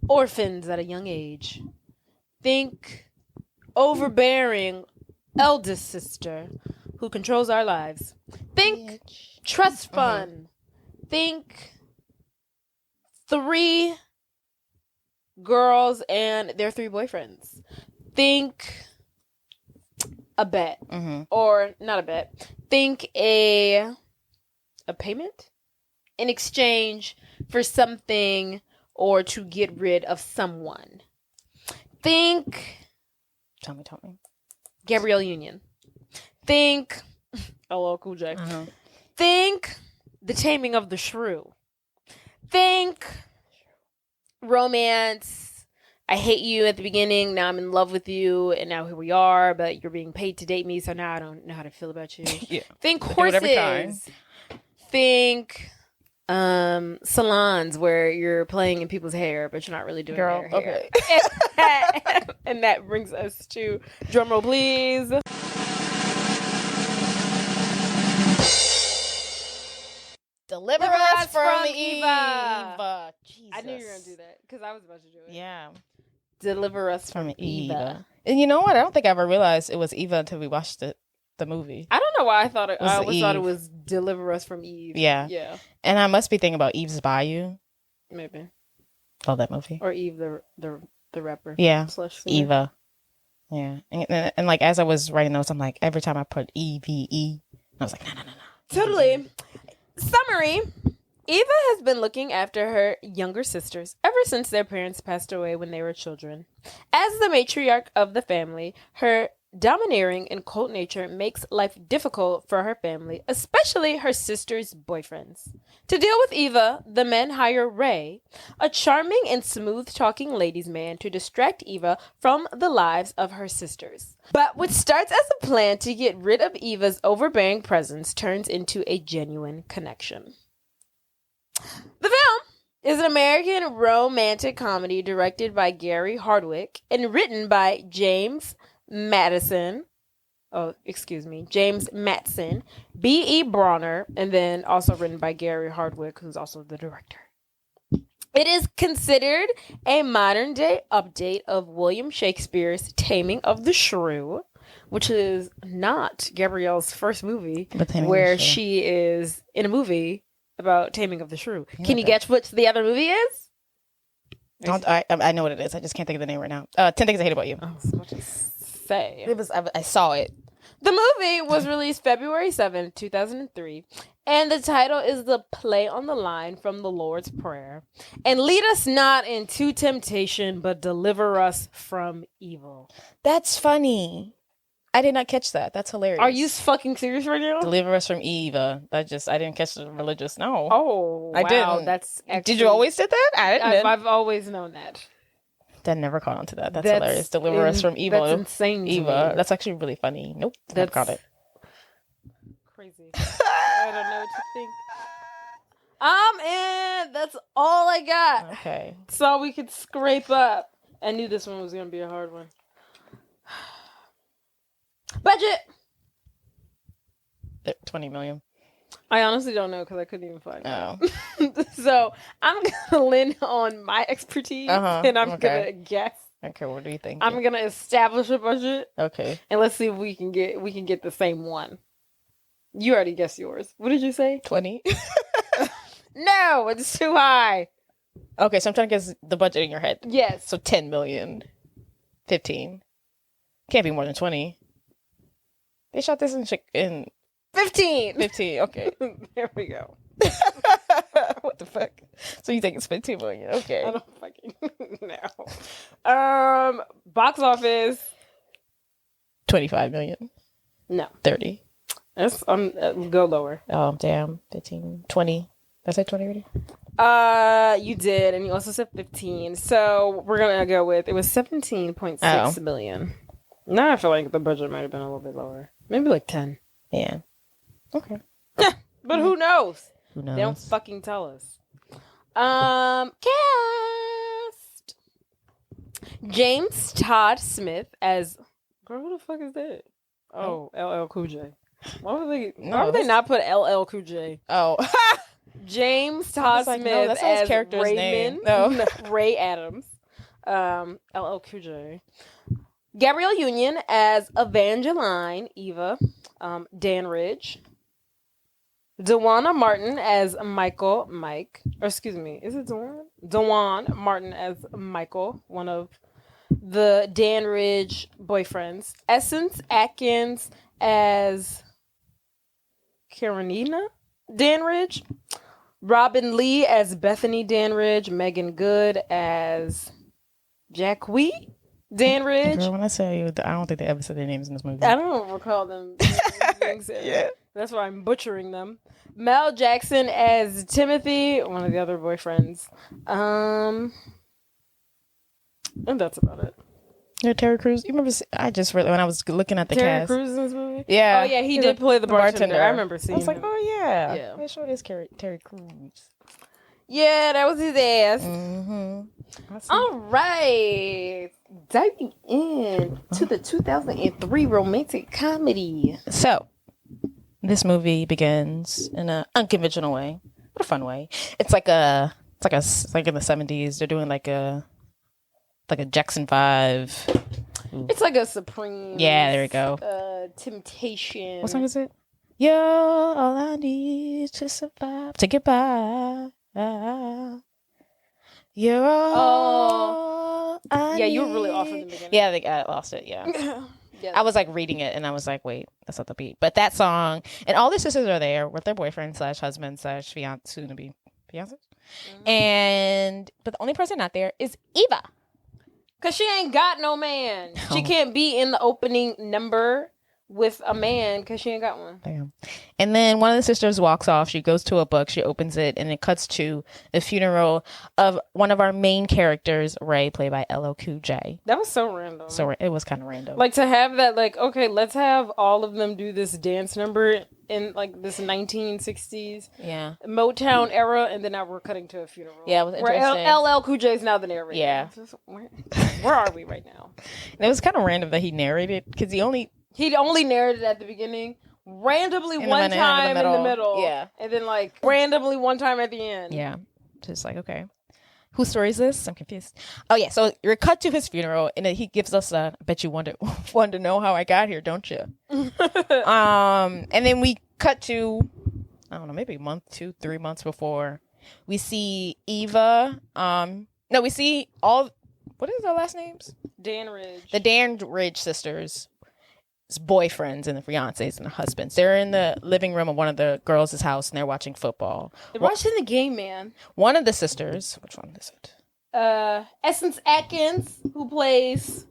orphans at a young age. Think overbearing eldest sister who controls our lives. Think trust fund. Think 3 girls and their 3 boyfriends. Think a bet. Or not a bet. Think a payment in exchange for something or to get rid of someone. Think Tell me. Gabrielle Union. Think LL Cool J. Think The Taming of the Shrew. Think romance. I hate you at the beginning. Now I'm in love with you, and now here we are. But you're being paid to date me, so now I don't know how to feel about you. Yeah. Think horses. Think salons where you're playing in people's hair, but you're not really doing their hair. Okay. And that brings us to drumroll, please. Deliver us from Eva. Eva. Jesus. I knew you were going to do that because I was about to do it. Yeah. Deliver us from Eva. And you know what? I don't think I ever realized it was Eva until we watched the movie. I don't know why I thought I always thought it was Deliver Us from Eve. Yeah. Yeah. And I must be thinking about Eve's Bayou. Maybe. Love that movie. Or Eve the rapper. Yeah. / Eva. Yeah. And like as I was writing notes, I'm like, every time I put EVE, I was like, no. Totally. Summary. Eva has been looking after her younger sisters ever since their parents passed away when they were children. As the matriarch of the family, her domineering and cold nature makes life difficult for her family, especially her sisters' boyfriends. To deal with Eva, the men hire Ray, a charming and smooth-talking ladies' man, to distract Eva from the lives of her sisters. But what starts as a plan to get rid of Eva's overbearing presence turns into a genuine connection. The film is an American romantic comedy directed by Gary Hardwick and written by James Matson, B.E. Bronner, and then also written by Gary Hardwick, who's also the director. It is considered a modern-day update of William Shakespeare's Taming of the Shrew, which is not Gabrielle's first movie, where she is in a movie about Taming of the Shrew. Can you guess what the other movie is? I know what it is. I just can't think of the name right now. 10 Things I Hate About You. I was about to say. I saw it. The movie was released February 7th, 2003, and the title is the play on the line from the Lord's Prayer. And lead us not into temptation, but deliver us from evil. That's funny. I did not catch that. That's hilarious. Are you fucking serious right now? Deliver us from Eva. I didn't catch the religious. No. Oh, wow. I didn't. That's actually, did you always did that? I didn't. I've always known that. That never caught on to that. That's hilarious. Deliver us from evil. That's insane. Eva. That's actually really funny. Nope. Never caught it. Crazy. I don't know what to think. And that's all I got. Okay. So we could scrape up. I knew this one was going to be a hard one. Budget. 20 million. I honestly don't know because I couldn't even find it. So I'm going to lean on my expertise and I'm going to guess. Okay, what do you think? I'm going to establish a budget. Okay. And let's see if we can get the same one. You already guessed yours. What did you say? 20. No, it's too high. Okay, so I'm trying to guess the budget in your head. Yes. So 10 million. 15. Can't be more than 20. They shot this in 15. 15, okay. There we go. What the fuck? So you think it's 15 million? Okay. I don't fucking know. Box office. 25 million. No. 30. That's go lower. Oh, damn. 15. 20. Did I say 20 already? You did, and you also said 15. So we're gonna go with, it was 17.6 million. Now I feel like the budget might have been a little bit lower. Maybe like 10. Yeah. Okay. But who knows? Who knows? They don't fucking tell us. Cast. James Todd Smith as... Girl, who the fuck is that? Oh, LL Cool J. Why would they not put LL Cool J? Oh. James Todd Smith that's as his character's Raymond. name. No. Ray Adams. LL Cool J. Gabrielle Union as Evangeline Eva. Dan Ridge. Dewana Martin as Mike. Or excuse me, is it Dewan? Dewan Martin as Michael, one of the Dan Ridge boyfriends. Essence Atkins as Karenina Dan Ridge. Robin Lee as Bethany Dan Ridge. Megan Good as Jacquie Dan Ridge. Girl, when I tell you, I don't think they ever said their names in this movie. I don't recall them being said. Yeah. That's why I'm butchering them. Mel Jackson as Timothy, one of the other boyfriends. And that's about it. Yeah, Terry Crews. You remember? I just read when I was looking at the Terry cast. Crews in this movie? Yeah. Oh, yeah, he did play the bartender. I remember seeing I was like, him. oh, yeah. Yeah. They showed this Terry Crews. Yeah, that was his ass. Mm-hmm. All right. Diving in to the 2003 romantic comedy. So, this movie begins in an unconventional way, but a fun way. It's like in the 70s. They're doing like a Jackson 5. Ooh. It's like a Supreme. Yeah, there we go. Temptation. What song is it? You're all I need to survive, to get by. You're all I need. You were really off in the beginning. Yeah, I lost it, yeah. Yeah. I was like reading it and I was like, wait, that's not the beat. But that song, and all their sisters are there with their boyfriend / husband / fiance, soon to be fiancés. But the only person not there is Eva. Because she ain't got no man. No. She can't be in the opening number with a man because she ain't got one. Damn. And then one of the sisters walks off. She goes to a book. She opens it, and it cuts to the funeral of one of our main characters, Ray, played by LL Cool J. That was so random. So it was kind of random. Like, to have that, like, okay, let's have all of them do this dance number in, like, this 1960s Motown era, and then now we're cutting to a funeral. Yeah, it was interesting. Where LL Cool J is now the narrator. Yeah. Where are we right now? And it was kind of random that he narrated, because he only narrated at the beginning, randomly one time in the middle. Yeah. And then, like, randomly one time at the end. Yeah. Just like, okay. Whose story is this? I'm confused. Oh, yeah. So you're cut to his funeral, and he gives us I bet you want to know how I got here, don't you? And then we cut to, I don't know, maybe a month, 2-3 months before. We see Eva. We see all, what is their last names? Dan Ridge. The Dan Ridge sisters. Boyfriends and the fiancés and the husbands. They're in the living room of one of the girls' house and they're watching football. They're watching the game, man. One of the sisters, which one is it? Essence Atkins, who plays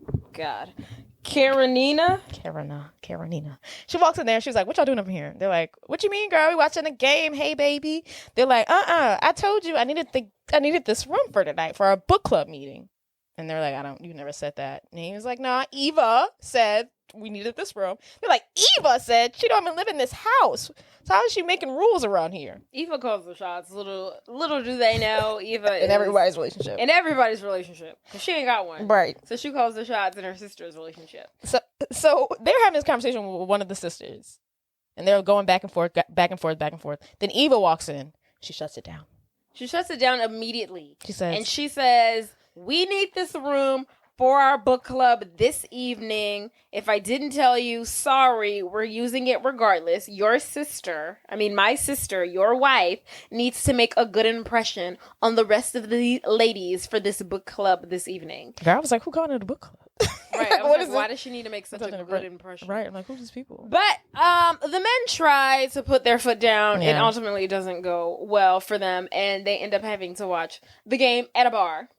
Karenina. She walks in there. She's like, "What y'all doing over here?" They're like, "What you mean, girl? We watching the game. Hey, baby." They're like, I told you I needed this room for tonight for our book club meeting." And they're like, you never said that. And he was like, "Nah, Eva said we needed this room." They're like, "Eva said she don't even live in this house. So how is she making rules around here?" Eva calls the shots. Little do they know, Eva in everybody's relationship. In everybody's relationship. Because she ain't got one. Right. So she calls the shots in her sister's relationship. So they're having this conversation with one of the sisters. And they're going back and forth. Then Eva walks in. She shuts it down. She shuts it down immediately. She says, "We need this room for our book club this evening. If I didn't tell you, sorry, we're using it regardless. My sister, your wife, needs to make a good impression on the rest of the ladies for this book club this evening." Girl, I was like, who calling it a book club? Right. I was like, why does she need to make such a good impression? Right. I'm like, who's these people? But the men try to put their foot down, and ultimately it doesn't go well for them, and they end up having to watch the game at a bar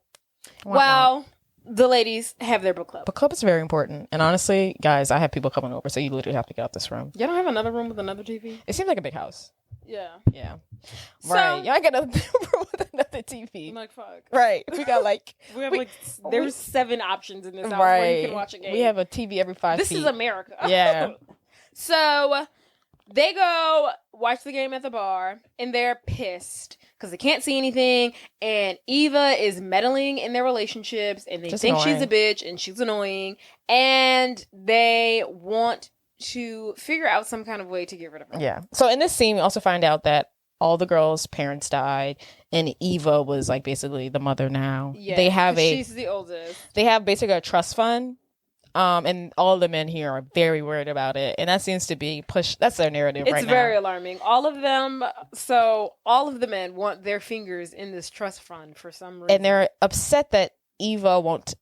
while the ladies have their book club. Book club is very important. And honestly, guys, I have people coming over, so you literally have to get out this room. Y'all don't have another room with another TV? It seems like a big house. Yeah. Yeah. Right. Y'all got another room with another TV. I'm like, fuck. Right. We got there's 7 options in this house where you can watch a game. We have a TV every 5 feet. This is America. Yeah. So they go watch the game at the bar, and they're pissed because they can't see anything, and Eva is meddling in their relationships, and they think she's a bitch, and she's annoying, and they want to figure out some kind of way to get rid of her. Yeah. So in this scene, we also find out that all the girls' parents died, and Eva was like basically the mother now. Yeah, she's the oldest. They have basically a trust fund. And all the men here are very worried about it. And that seems to be pushed. That's their narrative right now. It's very alarming. All of the men want their fingers in this trust fund for some reason. And they're upset that Eva won't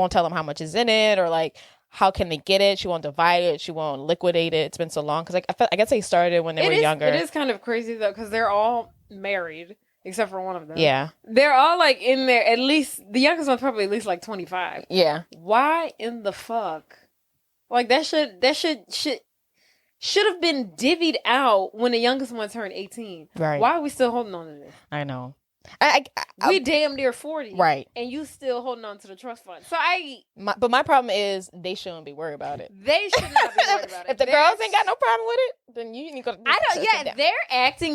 tell them how much is in it, or like, how can they get it? She won't divide it. She won't liquidate it. It's been so long. Because I guess they started when they were younger. It is kind of crazy, though, because they're all married. Except for one of them. Yeah. They're all like in there, at least, the youngest one's probably at least like 25. Yeah. Why in the fuck? Like that should have been divvied out when the youngest one turned 18. Right. Why are we still holding on to this? I know. We damn near 40. Right. And you still holding on to the trust fund. So but my problem is they shouldn't be worried about it. They should not be worried about it. If the girls ain't got no problem with it, then you need to go.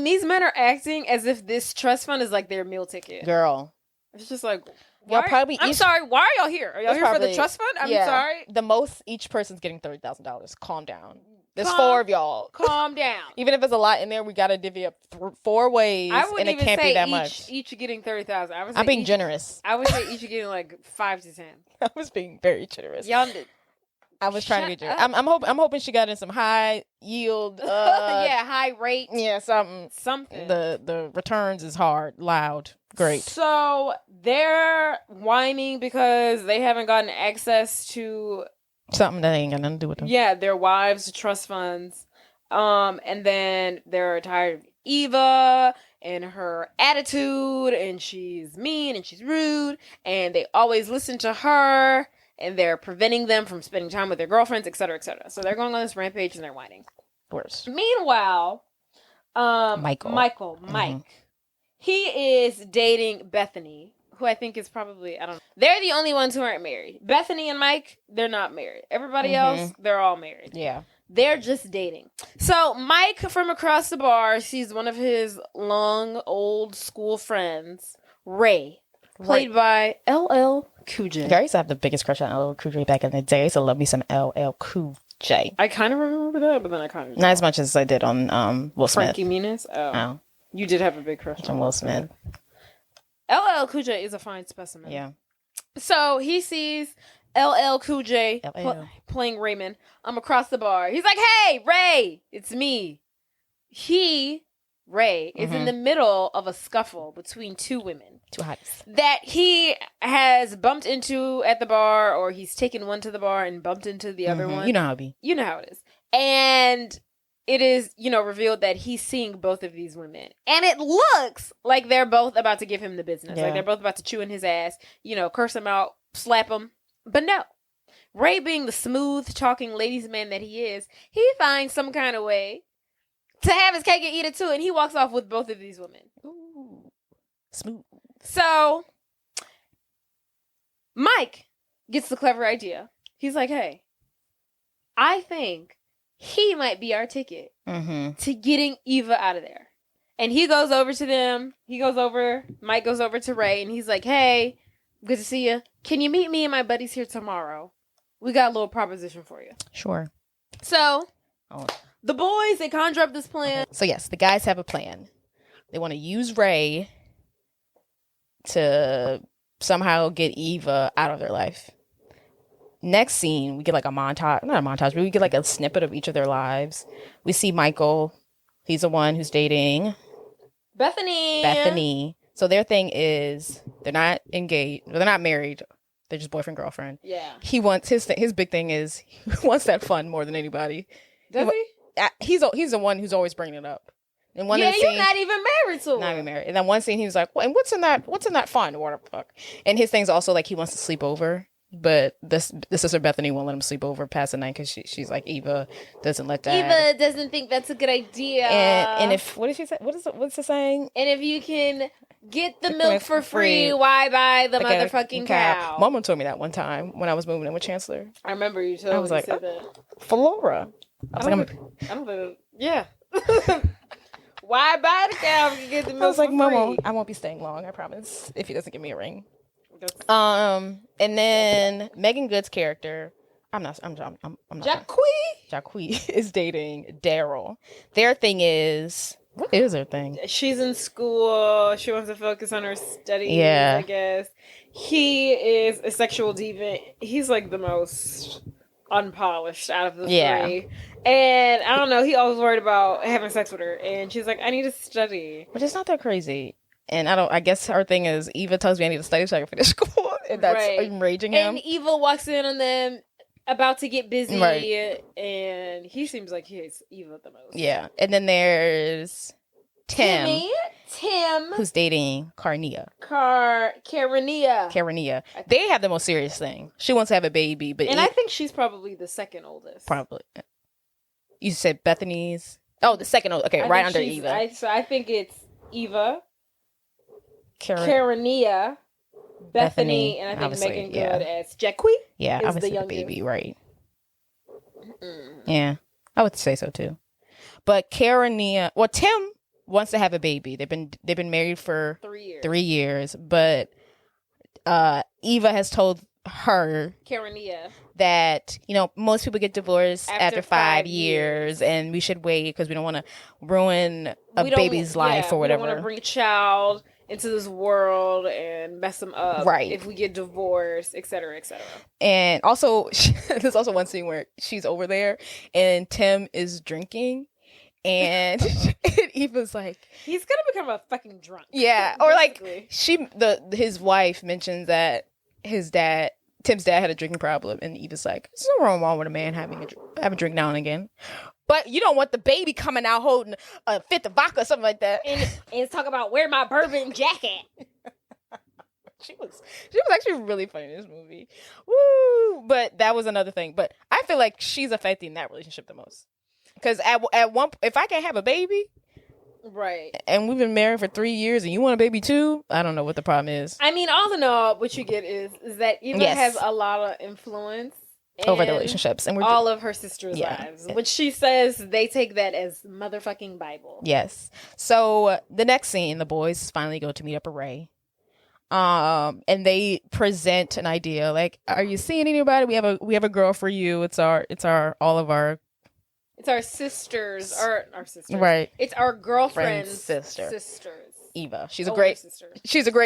These men are acting as if this trust fund is like their meal ticket. Girl. It's just like, I'm sorry, why are y'all here? Are y'all here for the trust fund? I'm sorry. The most each person's getting $30,000. Calm down. There's 4 of y'all. Calm down. Even if there's a lot in there, we got to divvy up 4 ways, and it can't be that much. Each getting 30,000. I'm being generous. I would say each getting like 5 to 10. I was being very generous. Y'all did. I was trying to be generous. I'm hoping she got in some high yield. High rate. Yeah, something. The returns is loud. Great. So they're whining because they haven't gotten access to something that ain't got nothing to do with them. Yeah, their wives' trust funds. And then they're tired of Eva and her attitude, and she's mean and she's rude, and they always listen to her, and they're preventing them from spending time with their girlfriends, etc., etc. So they're going on this rampage and they're whining. Worse. Meanwhile, Mike, he is dating Bethany, who I think is probably, I don't know. They're the only ones who aren't married. Bethany and Mike, they're not married. Everybody else, they're all married. Yeah. They're just dating. So Mike from across the bar sees one of his long, old school friends, Ray, played by LL Cool J. I used to have the biggest crush on LL Cool J back in the day. I used to love me some LL Cool J. I kind of remember that, but then I kind of not as much as I did on Will Smith. Frankie Muniz? Oh. You did have a big crush on Will Smith. LL Cool J is a fine specimen. Yeah. So he sees LL Cool J playing Raymond across the bar. He's like, "Hey, Ray, it's me." Ray, is in the middle of a scuffle between 2 women. 2 hotties. That he has bumped into at the bar, or he's taken one to the bar and bumped into the other one. You know how it be. You know how it is. And it is, revealed that he's seeing both of these women. And it looks like they're both about to give him the business. Yeah. Like they're both about to chew in his ass, curse him out, slap him. But no. Ray, being the smooth talking ladies man that he is, he finds some kind of way to have his cake and eat it too. And he walks off with both of these women. Ooh. Smooth. So Mike gets the clever idea. He's like, "Hey, I think he might be our ticket to getting Eva out of there." And he goes over to them. Mike goes over to Ray, and he's like, "Hey, good to see you. Can you meet me and my buddies here tomorrow? We got a little proposition for you." Sure. So the boys, they conjure up this plan. So yes, the guys have a plan. They want to use Ray to somehow get Eva out of their life. Next scene, we get like a montage. Not a montage, but we get like a snippet of each of their lives. We see Michael. He's the one who's dating Bethany. So their thing is they're not engaged. They're not married. They're just boyfriend girlfriend. Yeah. He wants his big thing is he wants that fun more than anybody. Does he? He's the one who's always bringing it up. And one yeah, of the you're scenes, not even married to her. Not even married. And then one scene he was like, well, and what's in that fun? What the fuck? And his thing's also like he wants to sleep over. But this sister Bethany won't let him sleep over past the night because she's like Eva doesn't let that. Eva doesn't think that's a good idea. And if what did she say? What's the saying? And if you can get the milk for free, why buy the motherfucking cow? Mama told me that one time when I was moving in with Chancellor. I remember you told me. I was like, said that. Flora. I was yeah. Why buy the cow if you get the milk? I was like, Mama, I won't be staying long. I promise. If he doesn't give me a ring. And then Megan Good's character, I'm not. Jacquees is dating Daryl. Their thing is, what is their thing? She's in school. She wants to focus on her studies. Yeah, I guess. He is a sexual deviant. He's like the most unpolished out of the three. And I don't know. He always worried about having sex with her, and she's like, "I need to study." But it's not that crazy. And I guess her thing is Eva tells me I need to study so I can finish school. And that's enraging him. And Eva walks in on them about to get busy. Right. And he seems like he hates Eva the most. Yeah. And then there's Tim. Who's dating Karenia. Karenia. They have the most serious thing. She wants to have a baby. I think she's probably the second oldest. Probably. You said Bethany's? Oh, the second oldest. Okay, right under Eva. So I think it's Eva. Karenia, Bethany, and I think Megan Good as Jacquees. Yeah, I would say the baby, right? Yeah, I would say so too. But Karenia, well, Tim wants to have a baby. They've been married for 3 years, but Eva has told her Karenia that most people get divorced after 5 years, and we should wait because we don't want to ruin a baby's life or whatever. We don't want to bring a child into this world and mess them up if we get divorced, etc., etc. And also, there's also one scene where she's over there and Tim is drinking, and Eva's like, he's gonna become a fucking drunk. Yeah, or like his wife mentions that Tim's dad had a drinking problem, and Eva's like, there's no wrong with a man having a drink now and again. But you don't want the baby coming out holding a fifth of vodka or something like that. And talk about where my bourbon jacket. She was actually really funny in this movie. Woo! But that was another thing. But I feel like she's affecting that relationship the most. Because at one, if I can have a baby, right, and we've been married for 3 years, and you want a baby too, I don't know what the problem is. I mean, all in all, what you get is that Eva has a lot of influence over the relationships, and all of her sisters' lives, which she says they take that as motherfucking Bible. Yes. So the next scene, the boys finally go to meet up a Ray, and they present an idea like, "Are you seeing anybody? We have a girl for you. It's our sisters, our sisters, right? It's our girlfriend's sisters." Eva. She's a great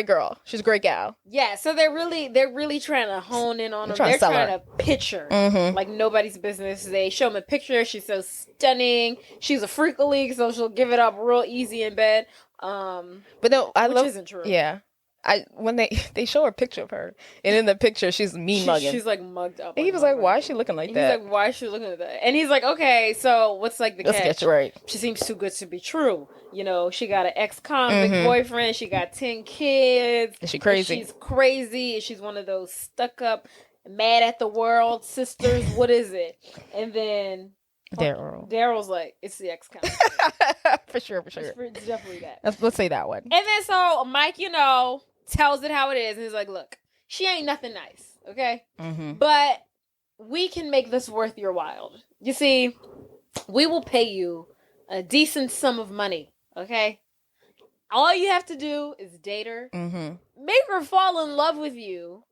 girl. She's a great gal. Yeah, so they're really trying to hone in on her. They're trying to pitch her like nobody's business. They show them a picture. She's so stunning. She's a freak league, so she'll give it up real easy in bed. But no, which isn't true. Yeah. When they show a picture of her, and in the picture she's mugging. She's like mugged up. And he was like, "Why is she looking like that?" He's like, "Why is she looking like that?" And he's like, "Okay, so what's like the catch?" Let's get you right. She seems too good to be true. She got an ex-convict boyfriend. She got 10 kids. Is she crazy? She's crazy. She's one of those stuck-up, mad at the world sisters. What is it? And then Daryl's like, it's the ex-convict. For sure. It's definitely that. Let's say that one. And then so Mike, tells it how it is, and he's like, "Look, she ain't nothing nice, okay? But we can make this worth your while. You see, we will pay you a decent sum of money, okay? All you have to do is date her, make her fall in love with you,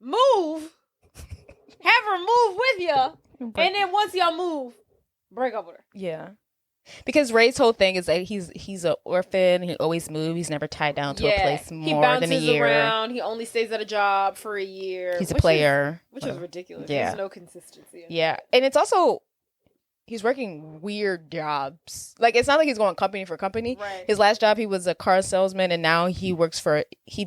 have her move with you, and then once y'all move, break up with her." Yeah. Because Ray's whole thing is that he's an orphan. He always moves. He's never tied down to a place more than a year. He bounces around. He only stays at a job for a year. He's a player. Which is ridiculous. Yeah. There's no consistency. Yeah. And it's also, he's working weird jobs. Like, it's not like he's going company for company. Right. His last job, he was a car salesman, and now he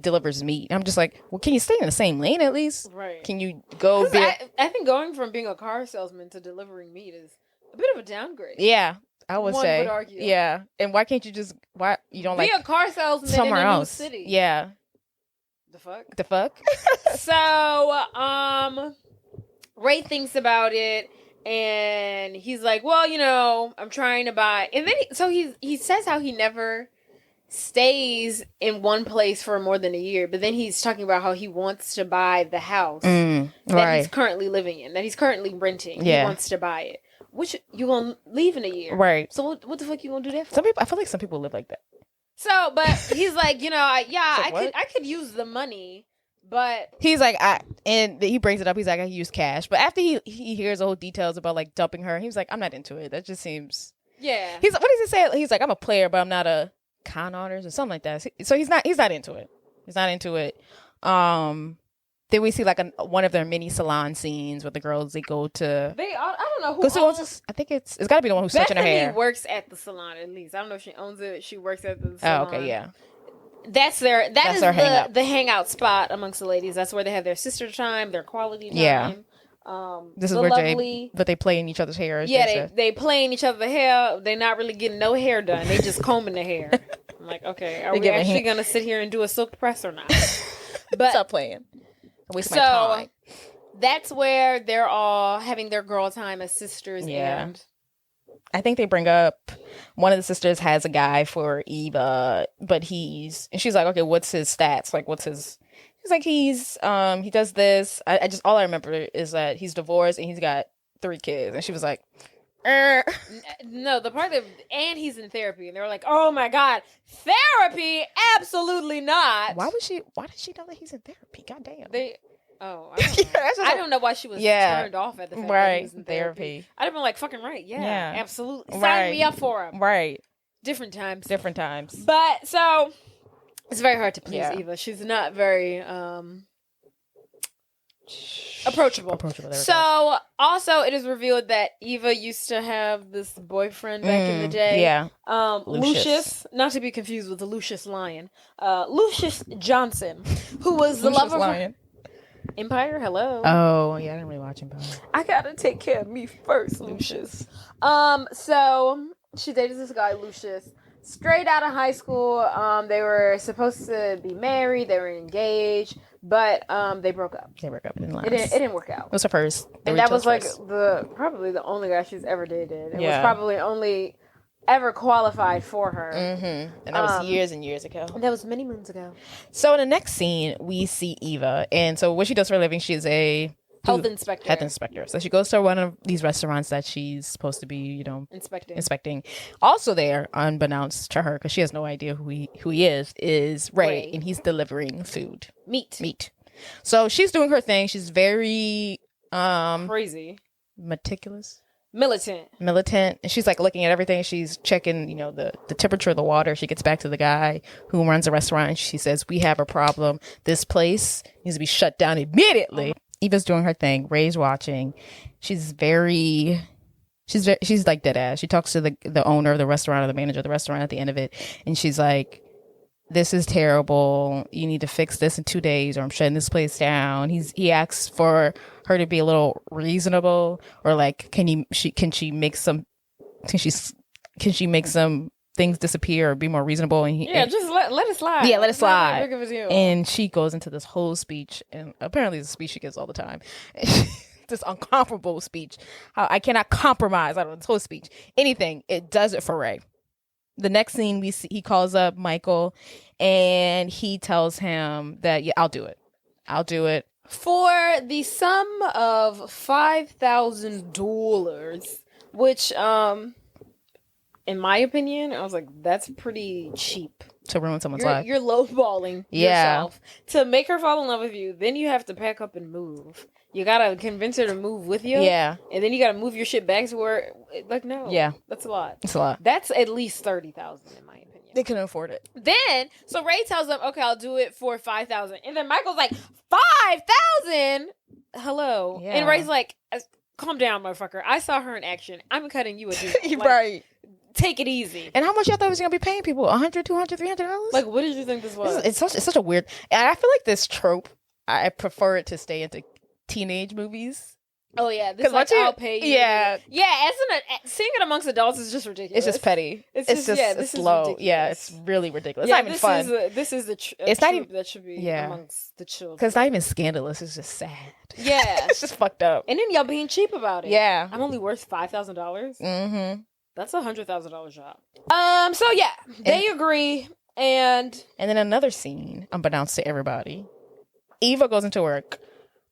delivers meat. I'm just like, well, can you stay in the same lane at least? Right. Can you go be I think going from being a car salesman to delivering meat is a bit of a downgrade. Yeah, I would say. One would argue. Yeah. And why can't you why you don't be a car salesman somewhere in a else? new city? Yeah. The fuck? So, Ray thinks about it, and he's like, well, I'm trying to buy. And then he says how he never stays in one place for more than a year, but then he's talking about how he wants to buy the house that he's currently living in, that he's currently renting. Yeah. He wants to buy it. Which you gonna leave in a year. Right. So what the fuck you gonna do that for? I feel like some people live like that. So, but he's like, I could use the money, but he's like, and he brings it up. He's like, I use cash. But after he hears the whole details about like dumping her, he's like, I'm not into it. That just seems. Yeah. What does he say? He's like, I'm a player, but I'm not a con artist or something like that. So he's not into it. He's not into it. Then we see like one of their mini salon scenes with the girls. They go to. I don't know who owns. I think it's got to be the one who's touching her hair. Works at the salon at least. I don't know if she owns it. She works at the salon. Oh, okay, yeah. That's their the hangout spot amongst the ladies. That's where they have their sister time, their quality time. Yeah. This is where they play in each other's hair. Yeah, they play in each other's hair. They're not really getting no hair done. They just combing the hair. I'm like, okay, are we actually gonna sit here and do a silk press or not? But stop playing. Waste my time. That's where they're all having their girl time as sisters. Yeah. And I think they bring up one of the sisters has a guy for Eva, but and she's like, okay, what's his stats? Like, what's his? He's like, he does this. I just all I remember is that he's divorced and he's got 3 kids, and she was like, No, the part and he's in therapy, and they were like, oh my god, therapy? Absolutely not. Why did she know that he's in therapy? God damn. I don't know why she was turned off at the fact that he was in therapy. I'd have been like, fucking right. Yeah. Absolutely. Sign me up for him. Right. Different times. But so it's very hard to please Eva. She's not very approachable. So also it is revealed that Eva used to have this boyfriend back in the day. Yeah. Lucius, not to be confused with the Lucius Lion. Lucius Johnson, who was the lover of Empire. Hello. Oh yeah, I didn't really watch Empire. I gotta take care of me first, Lucius. So she dated this guy, Lucius. Straight out of high school, they were supposed to be married. They were engaged, but they broke up. It didn't last. It didn't work out. It was her first, and that was like probably the only guy she's ever dated. It was probably only ever qualified for her. Mm-hmm. And that was years and years ago. That was many moons ago. So in the next scene, we see Eva, and so what she does for a living, she's a health inspector. So she goes to one of these restaurants that she's supposed to be, inspecting. Also there, unbeknownst to her, because she has no idea who he is Ray, and he's delivering food. Meat. So she's doing her thing. She's very crazy. Meticulous. Militant. And she's like looking at everything. She's checking, the temperature of the water. She gets back to the guy who runs the restaurant, and she says, we have a problem. This place needs to be shut down immediately. Eva's doing her thing. Ray's watching. She's like dead ass. She talks to the owner of the restaurant, or the manager of the restaurant at the end of it, and she's like, this is terrible. You need to fix this in 2 days, or I'm shutting this place down. He asks for her to be a little reasonable, or like, can she make some things disappear or be more reasonable? And just let it slide. Yeah, let it slide. Big of a deal. And she goes into this whole speech, and apparently it's a speech she gives all the time. This uncomfortable speech. How I cannot compromise. I don't know, this whole speech. Anything. It does it for Ray. The next scene we see, he calls up Michael, and he tells him that, I'll do it. For the sum of $5,000, which, in my opinion, I was like, that's pretty cheap. To ruin someone's life. You're lowballing yourself. To make her fall in love with you, then you have to pack up and move. You gotta convince her to move with you. Yeah. And then you gotta move your shit back to where, no. Yeah. That's a lot. It's a lot. That's at least $30,000 in my opinion. They couldn't afford it. Then, so Ray tells them, okay, I'll do it for $5,000. And then Michael's like, $5,000? Hello. Yeah. And Ray's like, calm down, motherfucker. I saw her in action. I'm cutting you a deal. Like, right. Take it easy. And how much y'all thought was going to be paying people? $100, $200, $300? Like, what did you think this was? It's such a weird... And I feel like this trope, I prefer it to stay into teenage movies. Oh, yeah. This like, I'll pay you. Yeah. Yeah, seeing it amongst adults is just ridiculous. It's just petty. It's just it's low. Yeah, it's really ridiculous. Yeah, it's not even fun. This is the it's not even that should be amongst the children. Because it's not even scandalous. It's just sad. Yeah. It's just fucked up. And then y'all being cheap about it. Yeah. I'm only worth $5,000. Mm-hmm. That's $100,000 job. So yeah, they agree. And then another scene, unbeknownst to everybody, Eva goes into work.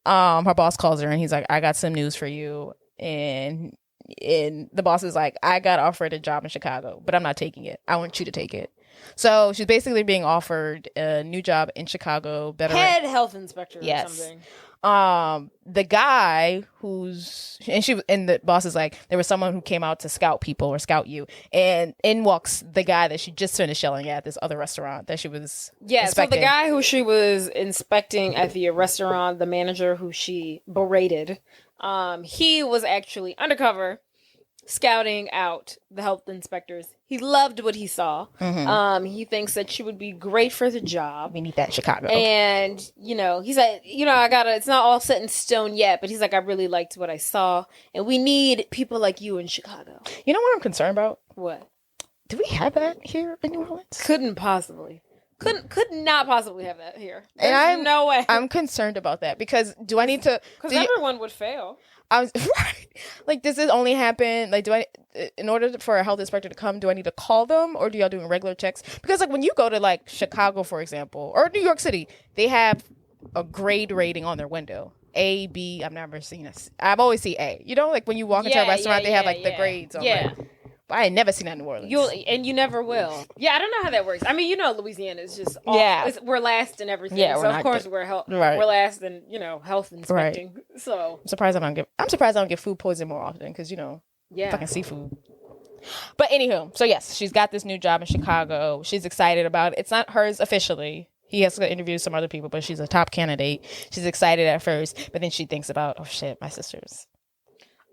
Her boss calls her and he's like, I got some news for you. And the boss is like, I got offered a job in Chicago, but I'm not taking it. I want you to take it. So she's basically being offered a new job in Chicago. Head health inspector or something. The guy and the boss is like, there was someone who came out to scout people or scout you, and in walks the guy that she just finished yelling at this other restaurant that she was inspecting. So the guy who she was inspecting at the restaurant, the manager who she berated, he was actually undercover scouting out the health inspectors. He loved what he saw. Mm-hmm. He thinks that she would be great for the job. We need that in Chicago. And, he said, it's not all set in stone yet, but he's like, I really liked what I saw. And we need people like you in Chicago. You know what I'm concerned about? What? Do we have that here in New Orleans? Could not possibly have that here. There's no way. I'm concerned about that because do I need to? Because everyone would fail. Right. Like, does this only happen? Like, in order for a health inspector to come, do I need to call them, or do y'all doing regular checks? Because like when you go to like Chicago, for example, or New York City, they have a grade rating on their window. A, B. I've never seen this. I've always seen A. Like when you walk into a restaurant, they have like the grades on. Yeah. But I ain't never seen that in New Orleans. You never will. Yeah, I don't know how that works. I mean, Louisiana is just we're last in everything. Yeah, so of course we're last in health inspecting. Right. So I'm surprised I don't get food poisoning more often because fucking seafood. But anywho, so yes, she's got this new job in Chicago. She's excited about it. It's not hers officially. He has to interview some other people, but she's a top candidate. She's excited at first, but then she thinks about, oh shit, my sisters.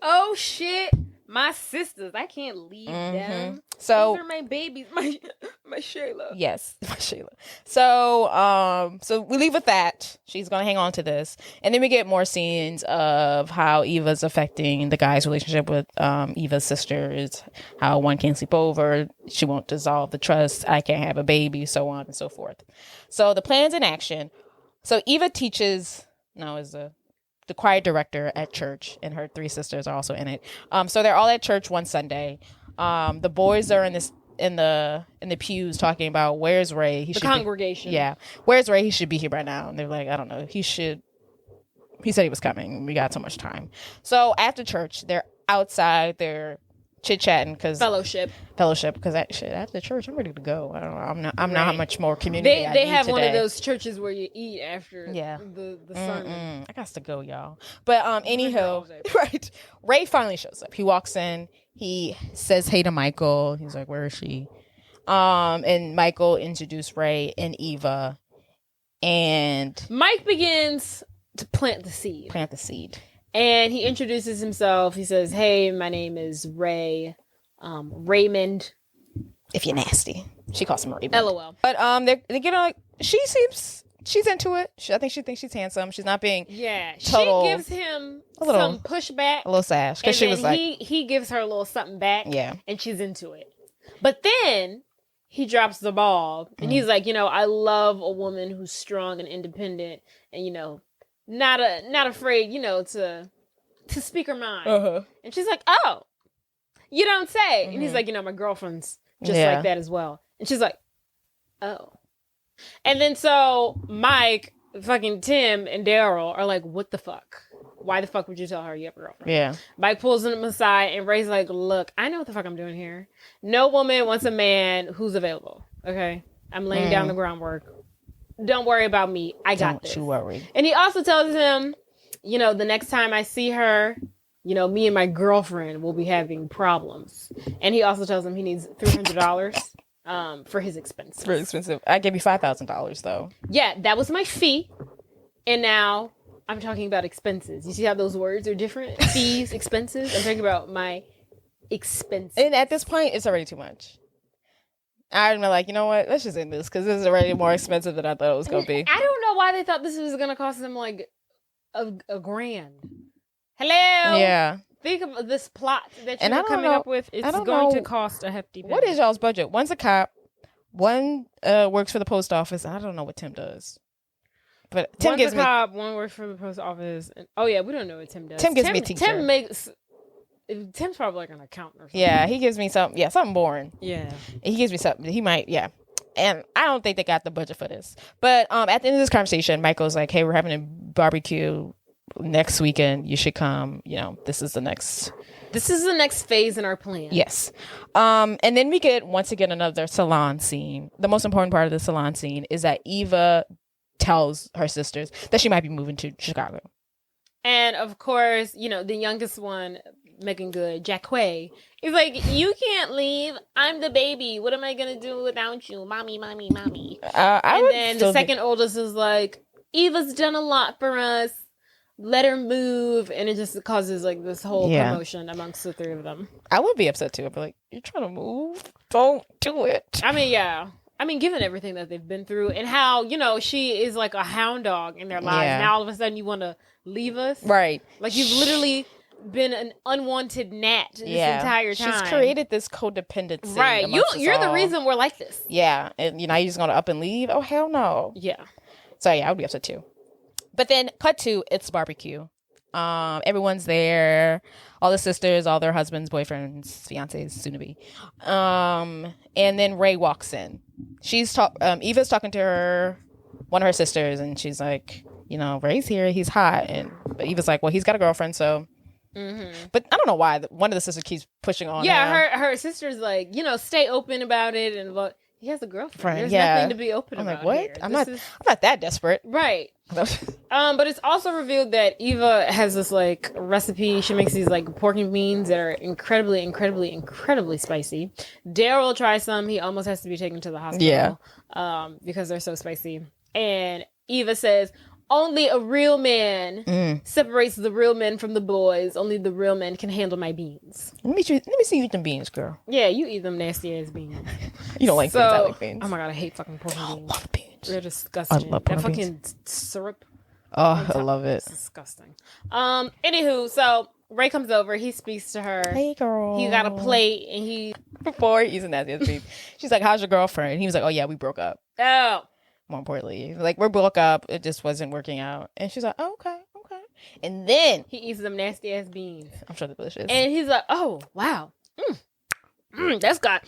Oh shit. My sisters, I can't leave them. So those are my babies, my Shayla. Yes, my Shayla. So we leave with that. She's gonna hang on to this, and then we get more scenes of how Eva's affecting the guy's relationship with Eva's sisters. How one can't sleep over, she won't dissolve the trust. I can't have a baby, so on and so forth. So the plan's in action. So Eva teaches the choir director at church, and her three sisters are also in it. So they're all at church one Sunday. The boys are in the pews talking about where's Ray. The congregation. Where's Ray? He should be here by now. And they're like, I don't know. He said he was coming. We got so much time. So after church, they're outside. They're chit-chatting because fellowship because after church I'm ready to go. I don't know. I'm not how much more community they have today. One of those churches where you eat after the sermon. I got to go, y'all. But anyhow, right, Ray finally shows up. He walks in, he says hey to Michael. He's like, where is she? And Michael introduced Ray and Eva, and Mike begins to plant the seed. And he introduces himself. He says, hey, my name is Ray. Raymond. If you're nasty. She calls him Raymond. LOL. But they get like, she's into it. I think she thinks she's handsome. She's not being total, she gives him some pushback. A little sash. Because she was like, he gives her a little something back. Yeah. And she's into it. But then he drops the ball. And he's like, I love a woman who's strong and independent and, not afraid, to speak her mind. Uh-huh. And she's like, oh, you don't say. Mm-hmm. And he's like, my girlfriend's just like that as well. And she's like, oh. And then so Mike, fucking Tim, and Daryl are like, what the fuck? Why the fuck would you tell her you have a girlfriend? Yeah. Mike pulls him aside and Ray's like, look, I know what the fuck I'm doing here. No woman wants a man who's available. Okay? I'm laying down the groundwork. Don't worry about me. I got this. Don't you worry. And he also tells him, the next time I see her, me and my girlfriend will be having problems. And he also tells him he needs $300 for his expenses. Very expensive. I gave you $5,000 though. Yeah, that was my fee. And now I'm talking about expenses. You see how those words are different? Fees, expenses. I'm talking about my expenses. And at this point, it's already too much. I'm like, you know what? Let's just end this because this is already more expensive than I thought it was going to be. I don't know why they thought this was going to cost them like a grand. Hello? Yeah. Think of this plot that you're coming up with. It's going to cost a hefty penny. What is y'all's budget? One's a cop. One works for the post office. I don't know what Tim does. But Tim gives me... One's a cop, one works for the post office. And, we don't know what Tim does. Tim gives me teacher. Tim's probably like an accountant or something. Yeah, he gives me something boring. Yeah. He gives me something. He might, yeah. And I don't think they got the budget for this. But at the end of this conversation, Michael's like, hey, we're having a barbecue next weekend. You should come. This is the next phase in our plan. Yes. And then we get, once again, another salon scene. The most important part of the salon scene is that Eva tells her sisters that she might be moving to Chicago. And of course, the youngest one, Megan Good, Jacquay, is like, you can't leave. I'm the baby. What am I going to do without you? Mommy, mommy, mommy. And then the second oldest is like, Eva's done a lot for us. Let her move. And it just causes like this whole commotion amongst the three of them. I would be upset too. I'd be like, you're trying to move? Don't do it. I mean, yeah. Given everything that they've been through and how, she is like a hound dog in their lives. Now all of a sudden you want to leave us. Right. Like you've literally been an unwanted gnat this entire time. She's created this codependency. Right. You're the reason we're like this. Yeah. And you're just going to up and leave? Oh, hell no. Yeah. So yeah, I would be upset too. But then cut to, it's barbecue. Everyone's there. All the sisters, all their husbands, boyfriends, fiancés, soon to be. And then Ray walks in. Eva's talking to one of her sisters, and she's like, Ray's here. He's hot. But Eva's like, well, he's got a girlfriend, so. Mm-hmm. But I don't know why one of the sisters keeps pushing on. Yeah, her sister's like, stay open about it, and he has a girlfriend. There's nothing to be open about. I'm like, what? Here. I'm not that desperate. Right. But it's also revealed that Eva has this like recipe. She makes these like pork and beans that are incredibly, incredibly, incredibly spicy. Daryl tries some. He almost has to be taken to the hospital. Yeah. Because they're so spicy. And Eva says, only a real man separates the real men from the boys. Only the real men can handle my beans. Let me see you eat them beans, girl. Yeah, you eat them nasty ass beans. You don't like beans. I like beans. Oh my god, I hate fucking pork and beans. I love beans. They're disgusting. I love pork that and fucking beans. syrup. Oh, I love it. It's disgusting. Anywho, so Ray comes over. He speaks to her. Hey, girl. He got a plate, and before he's in that beans. She's like, "How's your girlfriend?" And he was like, "Oh yeah, we broke up." Oh. More importantly, like we broke up. It just wasn't working out. And she's like, oh, okay. And then he eats them nasty ass beans. I'm sure they're delicious. And he's like, oh wow, that's got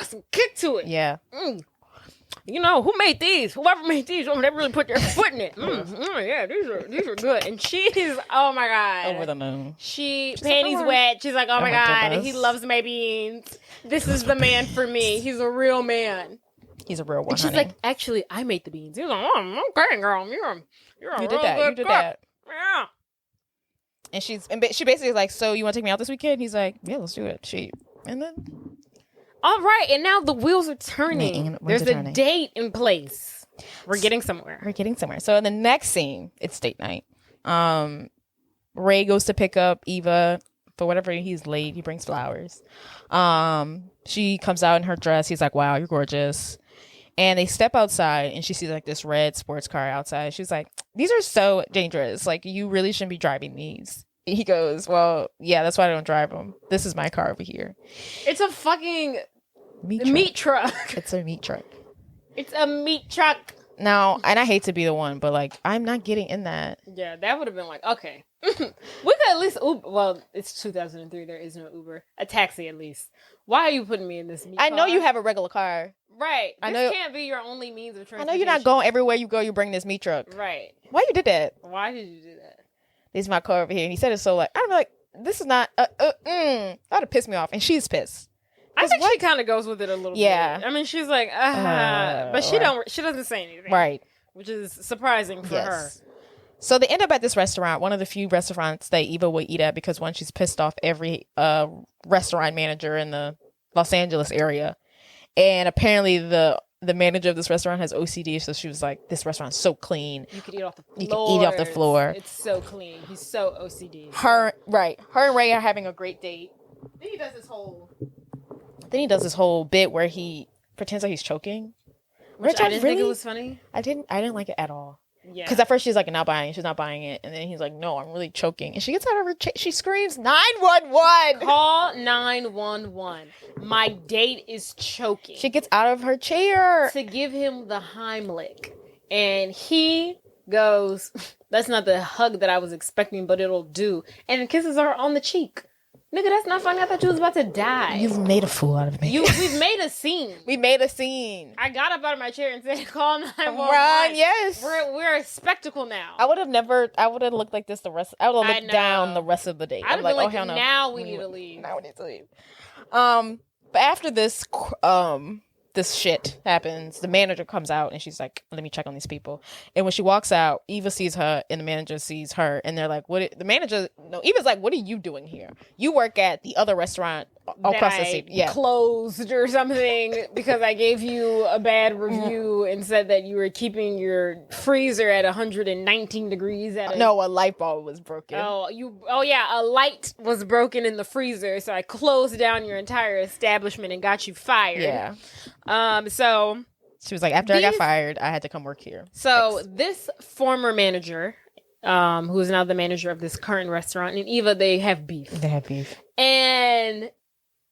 some kick to it. Yeah. Who made these? Whoever made these, they really put their foot in it. Yeah, these are good. And she's, oh my god, over the moon. She's panties wet. She's like, oh my god, he loves my beans. This is the man for me. He's a real man. He's a real one. And she's like, actually, I made the beans. He's like, oh, okay, girl, you're a you did that. Yeah. And she basically is like, so you want to take me out this weekend? He's like, yeah, let's do it. And then. All right, and now the wheels are turning. There's a date in place. We're getting somewhere. So in the next scene, it's date night. Ray goes to pick up Eva. For whatever, he's late. He brings flowers. She comes out in her dress. He's like, wow, you're gorgeous. And they step outside, and she sees like this red sports car outside. She's like, these are so dangerous. Like, you really shouldn't be driving these. He goes, well, yeah, that's why I don't drive them. This is my car over here. It's a fucking meat truck. It's a meat truck. It's a meat truck. Now, and I hate to be the one, but like, I'm not getting in that. Yeah, that would have been like, okay. We could at least Uber. Well, it's 2003. There is no Uber. A taxi, at least. Why are you putting me in this meat car? I know you have a regular car. Right. This can't be your only means of transportation. I know you're not going everywhere you go. You bring this meat truck. Right. Why you did that? Why did you do that? This is my car over here. And he said it so like, I'm like, this is not, that would have pissed me off. And she's pissed. I think she kind of goes with it a little bit. I mean, she's like, but she doesn't say anything. Right. Which is surprising for her. So they end up at this restaurant, one of the few restaurants that Eva will eat at because one, she's pissed off every restaurant manager in the Los Angeles area. And apparently the the manager of this restaurant has OCD, so she was like, this restaurant's so clean. You could eat off the floor. You can eat off the floor. It's so clean. He's so OCD. Her and Ray are having a great date. Then he does this whole bit where he pretends like he's choking. Which I didn't think it was funny. I didn't like it at all. Yeah. Because at first she's like, she's not buying it. And then he's like, no, I'm really choking. And she gets out of her she screams, 911. Call 911. My date is choking. She gets out of her chair. To give him the Heimlich. And he goes, that's not the hug that I was expecting, but it'll do. And kisses her on the cheek. Nigga, that's not funny. I thought you was about to die. You've made a fool out of me. We've made a scene. We made a scene. I got up out of my chair and said, call 911. Run, yes. We're a spectacle now. I would have looked like this the rest. I would have looked down the rest of the day. I'd have been like, hell no. Now we need to leave. Now we need to leave. But after this, this shit happens, the manager comes out and she's like, let me check on these people. And when she walks out, Eva sees her and the manager sees her and they're like, Eva's like, what are you doing here? You work at the other restaurant across the street. Yeah. Closed or something because I gave you a bad review and said that you were keeping your freezer at 119 degrees. No, a light bulb was broken. Oh yeah, a light was broken in the freezer, so I closed down your entire establishment and got you fired. Yeah. So she was like, after I got fired, I had to come work here. So this former manager, who is now the manager of this current restaurant, and Eva, they have beef. And,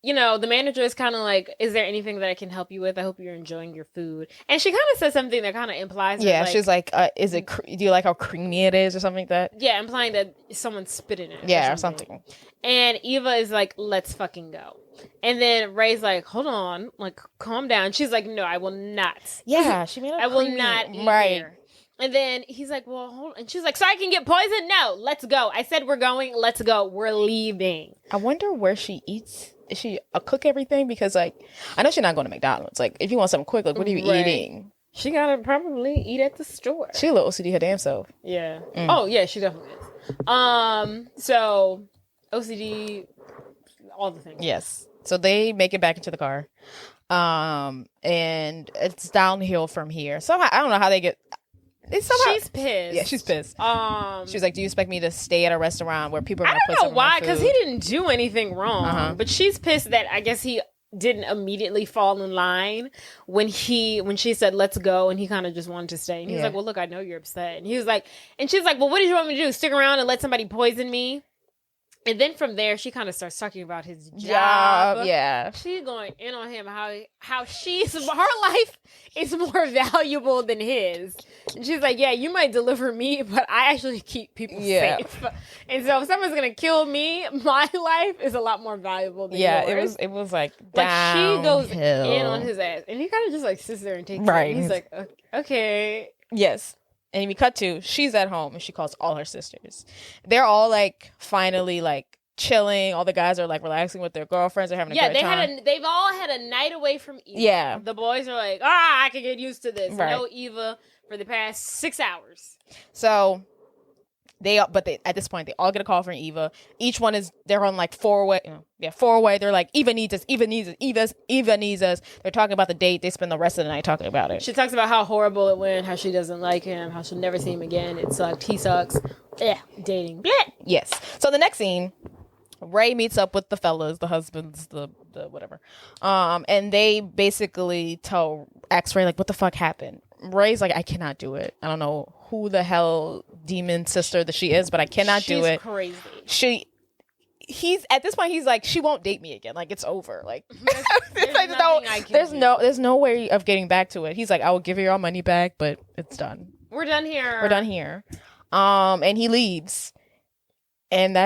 the manager is kind of like, is there anything that I can help you with? I hope you're enjoying your food. And she kind of says something that kind of implies that, she's like, do you like how creamy it is or something like that? Yeah, implying that someone spit in it. Yeah, or something. And Eva is like, let's fucking go. And then Ray's like, hold on, like, calm down. She's like, no, I will not. Yeah, she made it. I will not eat here. And then he's like, well, hold on. And she's like, so I can get poisoned? No, let's go. I said we're going. Let's go. We're leaving. I wonder where she eats. Is she a cook everything? Because, like, I know she's not going to McDonald's. Like, if you want something quick, like, what are you eating? She got to probably eat at the store. She a little OCD her damn self. Yeah. Oh, yeah, she definitely is. So, OCD, all the things. Yes. So they make it back into the car. And it's downhill from here. Somehow, I don't know how they get... She's pissed. Yeah, she's pissed. She was like, do you expect me to stay at a restaurant where people are going to put I don't know why, because he didn't do anything wrong. But she's pissed that I guess he didn't immediately fall in line when she said, let's go, and he kind of just wanted to stay. And he was like, well, look, I know you're upset. And he was like, and she's like, well, what did you want me to do? Stick around and let somebody poison me? And then from there, she kind of starts talking about his job. Yeah. She's going in on him, how her life is more valuable than his. And she's like, yeah, you might deliver me, but I actually keep people safe. And so if someone's going to kill me, my life is a lot more valuable than yours. It was like she goes in on his ass. And he kind of just like sits there and takes it. And he's like, okay. Yes. And we cut to, she's at home and she calls all her sisters. They're all like finally like chilling. All the guys are like relaxing with their girlfriends. They're having a great time. They've all had a night away from Eva. Yeah. The boys are like, I can get used to this. Right. No Eva for the past 6 hours. So at this point, they all get a call from Eva. Each one they're on like four-way. They're like, Eva needs us. Eva needs us. They're talking about the date. They spend the rest of the night talking about it. She talks about how horrible it went, how she doesn't like him, how she'll never see him again. It sucked. He sucks. Dating. Blech. Yes. So the next scene, Ray meets up with the fellas, the husbands, the whatever. And they basically ask Ray, like, what the fuck happened? Ray's like, I cannot do it. I don't know who the hell demon sister that she is, but I cannot do it. She's crazy. He's at this point, he's like, she won't date me again. Like, it's over. Like, there's no way of getting back to it. He's like, I will give you your money back, but it's done. We're done here. And he leaves. And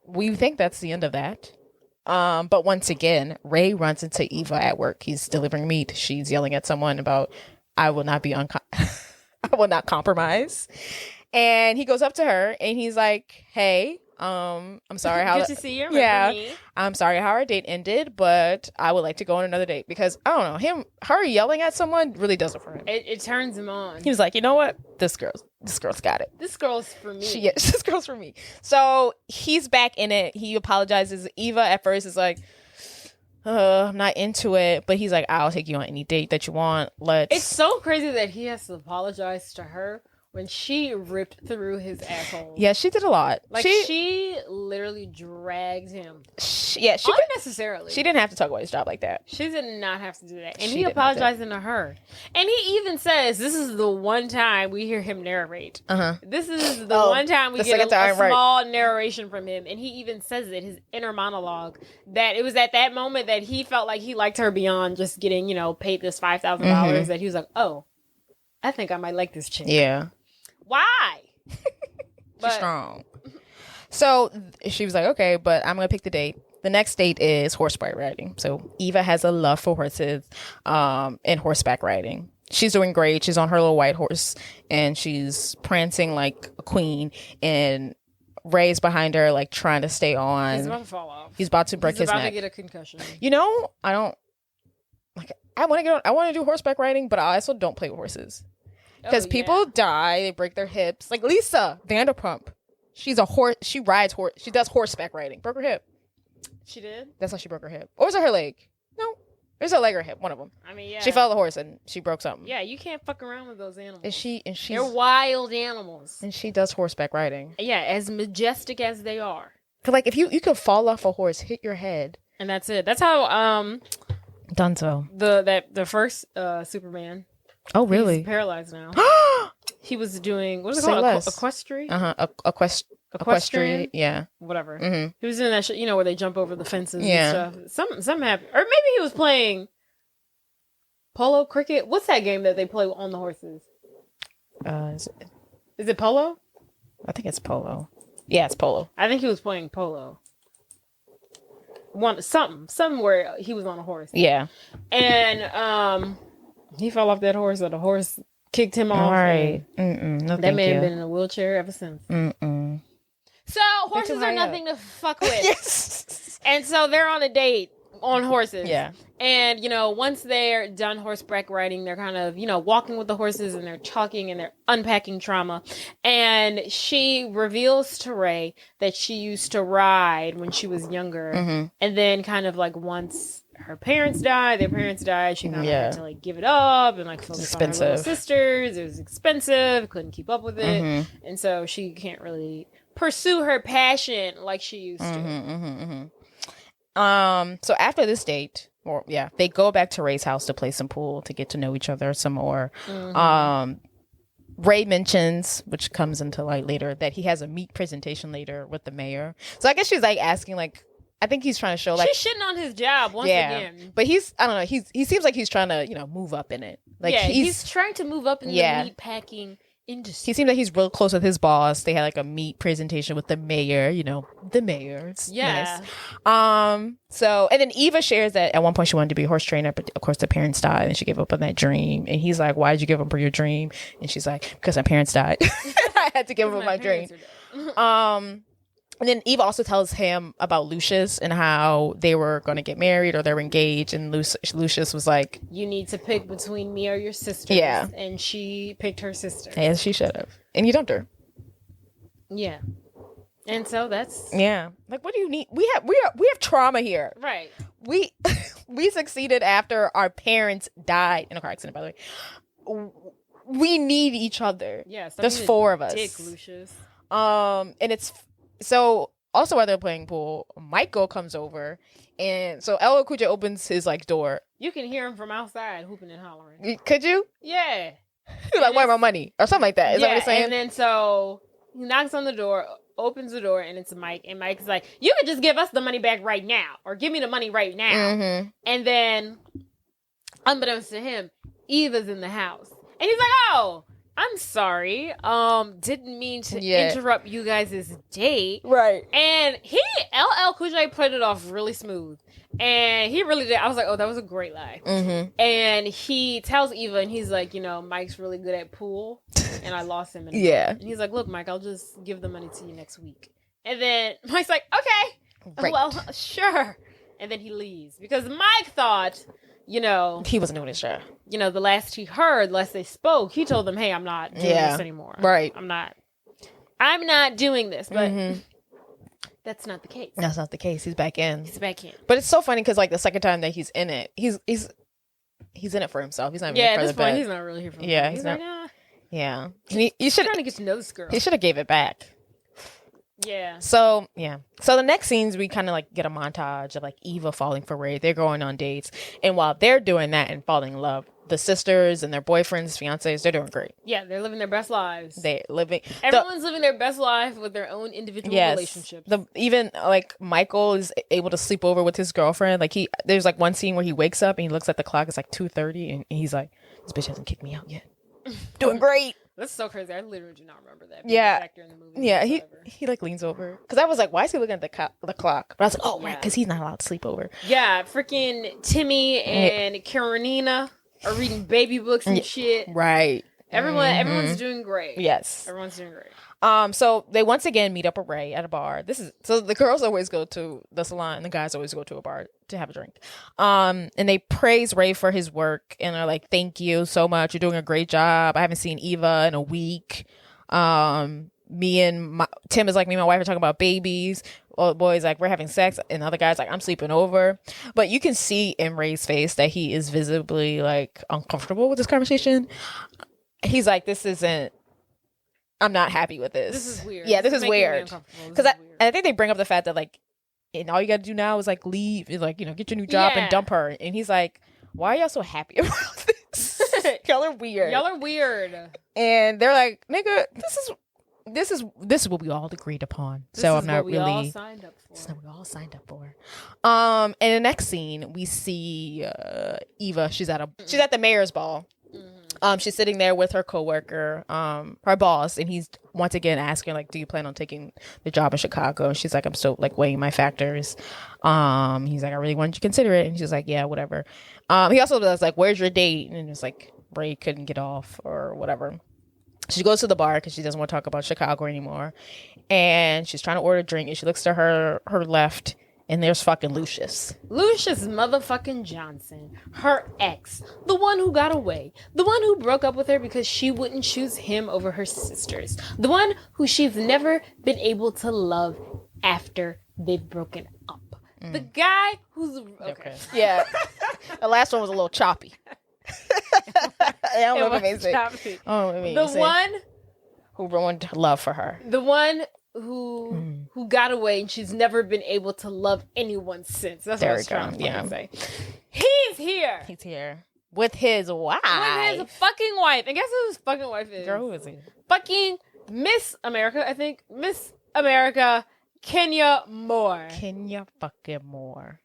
we think that's the end of that. But once again, Ray runs into Eva at work. He's delivering meat. She's yelling at someone about, I will not compromise. And he goes up to her and he's like, hey, I'm sorry how good to see you. Me. I'm sorry how our date ended, but I would like to go on another date because I don't know, her yelling at someone really does it for him. It turns him on. He was like, you know what? This girl's got it. This girl's for me. This girl's for me. So he's back in it. He apologizes. Eva at first is like, I'm not into it. But he's like, I'll take you on any date that you want. It's so crazy that he has to apologize to her when she ripped through his asshole. Yeah, she did a lot. Like, she literally dragged him. Unnecessarily. She didn't have to talk about his job like that. She did not have to do that. And he apologizing to her. And he even says, this is the one time we hear him narrate. This is the one time we get a small narration from him. And he even says it, his inner monologue, that it was at that moment that he felt like he liked her beyond just getting, paid this $5,000, that he was like, oh, I think I might like this chick. Yeah. Why? She's strong. So she was like, okay, but I'm going to pick the date. The next date is horseback riding. So Eva has a love for horses and horseback riding. She's doing great. She's on her little white horse and she's prancing like a queen, and Ray's behind her, like trying to stay on. He's about to fall off. He's about to break his neck. He's about to get a concussion. I don't like. I want to do horseback riding, but I also don't play with horses. Because people die, they break their hips. Like Lisa Vanderpump, she's a horse. She rides horse. She does horseback riding. Broke her hip. She did. That's how she broke her hip. Or was it her leg? No, it was her leg or hip. One of them. I mean, yeah. She fell off the horse and she broke something. Yeah, you can't fuck around with those animals. They're wild animals. And she does horseback riding. Yeah, as majestic as they are. Cause like if you could fall off a horse, hit your head, and that's it. That's how Dunzo. The first Superman. Oh, really? He's paralyzed now. He was doing, what is it called? Equestrian? Equestrian? Yeah. Whatever. Mm-hmm. He was doing that shit, where they jump over the fences and stuff. Something happened. Or maybe he was playing polo, cricket. What's that game that they play on the horses? Is it polo? I think it's polo. Yeah, it's polo. I think he was playing polo. Something where he was on a horse. Yeah. And, he fell off that horse, or the horse kicked him off. All right. No, that man has been in a wheelchair ever since. So horses are nothing to fuck with. Yes. And so they're on a date on horses. Yeah. And, once they're done horseback riding, they're kind of, walking with the horses, and they're talking and they're unpacking trauma. And she reveals to Ray that she used to ride when she was younger. And then kind of like once their parents died, she kind of had to like give it up and like focus on her little sisters. It was expensive, couldn't keep up with it. And so she can't really pursue her passion like she used to. So after this date, they go back to Ray's house to play some pool to get to know each other some more. Ray mentions, which comes into light later, that he has a meat presentation later with the mayor. So I guess she's like asking, like, I think he's trying to show, like, she's shitting on his job once again. But I don't know, he seems like he's trying to, move up in it. Like he's trying to move up in the meat packing industry. He seems like he's real close with his boss. They had like a meat presentation with the mayor, the mayor. It's nice. So, and then Eva shares that at one point she wanted to be a horse trainer, but of course the parents died and she gave up on that dream. And he's like, why did you give up on your dream? And she's like, because my parents died. I had to give up on my dream. And then Eva also tells him about Lucius and how they were going to get married or they were engaged. And Lucius was like, you need to pick between me or your sister. Yeah. And she picked her sister. As she should have. And you dumped her. Yeah. And so that's... Yeah. Like, what do you need? We have trauma here. Right. We succeeded after our parents died in a car accident, by the way. We need each other. Yes. There's 4 of us. Dick, Lucius. And it's... So, also while they're playing pool, Michael comes over, and so LL Cool J opens his, like, door. You can hear him from outside hooping and hollering. Could you? Yeah. He's like, where's my money? Or something like that. Is that what he's saying? And then so he knocks on the door, opens the door, and it's Mike. And Mike's like, you could just give us the money back right now, or give me the money right now. And then, unbeknownst to him, Eva's in the house. And he's like, oh... I'm sorry. Didn't mean to interrupt you guys' date. Right. And LL Cool J played it off really smooth. And he really did. I was like, oh, that was a great lie. And he tells Eva, and he's like, Mike's really good at pool. And I lost him. And he's like, look, Mike, I'll just give the money to you next week. And then Mike's like, okay. Right. Well, sure. And then he leaves. Because Mike thought... he wasn't doing his job. The last he heard, last they spoke, he told them, hey, I'm not doing this anymore. Right. I'm not doing this. But That's not the case. That's not the case. He's back in. He's back in. But it's so funny because like the second time that he's in it, he's in it for himself. He's not even at for this the point, bet. he's not really here for Yeah, he's not. like, nah. Yeah, he should trying to get to know this girl. He should have gave it back. Yeah. So the next scenes we kind of like get a montage of like Eva falling for Ray. They're going on dates, and while they're doing that and falling in love, the sisters and their boyfriends, fiancés, they're doing great. Yeah, they're living their best lives. Everyone's living their best life with their own individual relationships. Even like Michael is able to sleep over with his girlfriend. Like there's like one scene where he wakes up and he looks at the clock. It's like 2:30, and he's like, "This bitch hasn't kicked me out yet." Doing great. That's so crazy. I literally do not remember that. Yeah. Actor in the movie. Yeah. He like leans over because I was like, "Why is he looking at the clock?" But I was like, "Oh, right, because he's not allowed to sleep over." Yeah, freaking Timmy and Karenina are reading baby books and shit. Right. Everyone's doing great. Yes. Everyone's doing great. So they once again meet up with Ray at a bar. So the girls always go to the salon and the guys always go to a bar to have a drink. And they praise Ray for his work and are like, "Thank you so much. You're doing a great job. I haven't seen Eva in a week." Tim is like, me and my wife are talking about babies. Well, the boy's like, "We're having sex," and the other guy's like, "I'm sleeping over." But you can see in Ray's face that he is visibly like uncomfortable with this conversation. He's like, I'm not happy with this. This is weird. Yeah, this is weird. Because I think they bring up the fact that like, and all you got to do now is like leave, is like, get your new job and dump her. And he's like, "Why are y'all so happy about this? Y'all are weird. And they're like, "Nigga, this is what we all agreed upon." So I'm not really. All signed up for. This is what we all signed up for. In the next scene, we see Eva. She's at the mayor's ball. She's sitting there with her coworker, her boss, and he's once again asking like, "Do you plan on taking the job in Chicago?" And she's like, "I'm still like weighing my factors." He's like, "I really want you to consider it," and she's like, "Yeah, whatever." He also was like, "Where's your date?" And it's like Ray couldn't get off or whatever. She goes to the bar because she doesn't want to talk about Chicago anymore, and she's trying to order a drink, and she looks to her left. And there's fucking Lucius motherfucking Johnson, her ex, the one who got away, the one who broke up with her because she wouldn't choose him over her sisters, the one who she's never been able to love after they've broken up. The guy who's okay. Yeah, the last one was a little choppy. I don't know what it means. The one who ruined love for her. The one who got away and she's never been able to love anyone since. That's what I was trying to say. He's here. With his wife. With his fucking wife. And guess who his fucking wife is? Girl, who is he? Fucking Miss America, I think. Miss America, Kenya Moore. Kenya fucking Moore.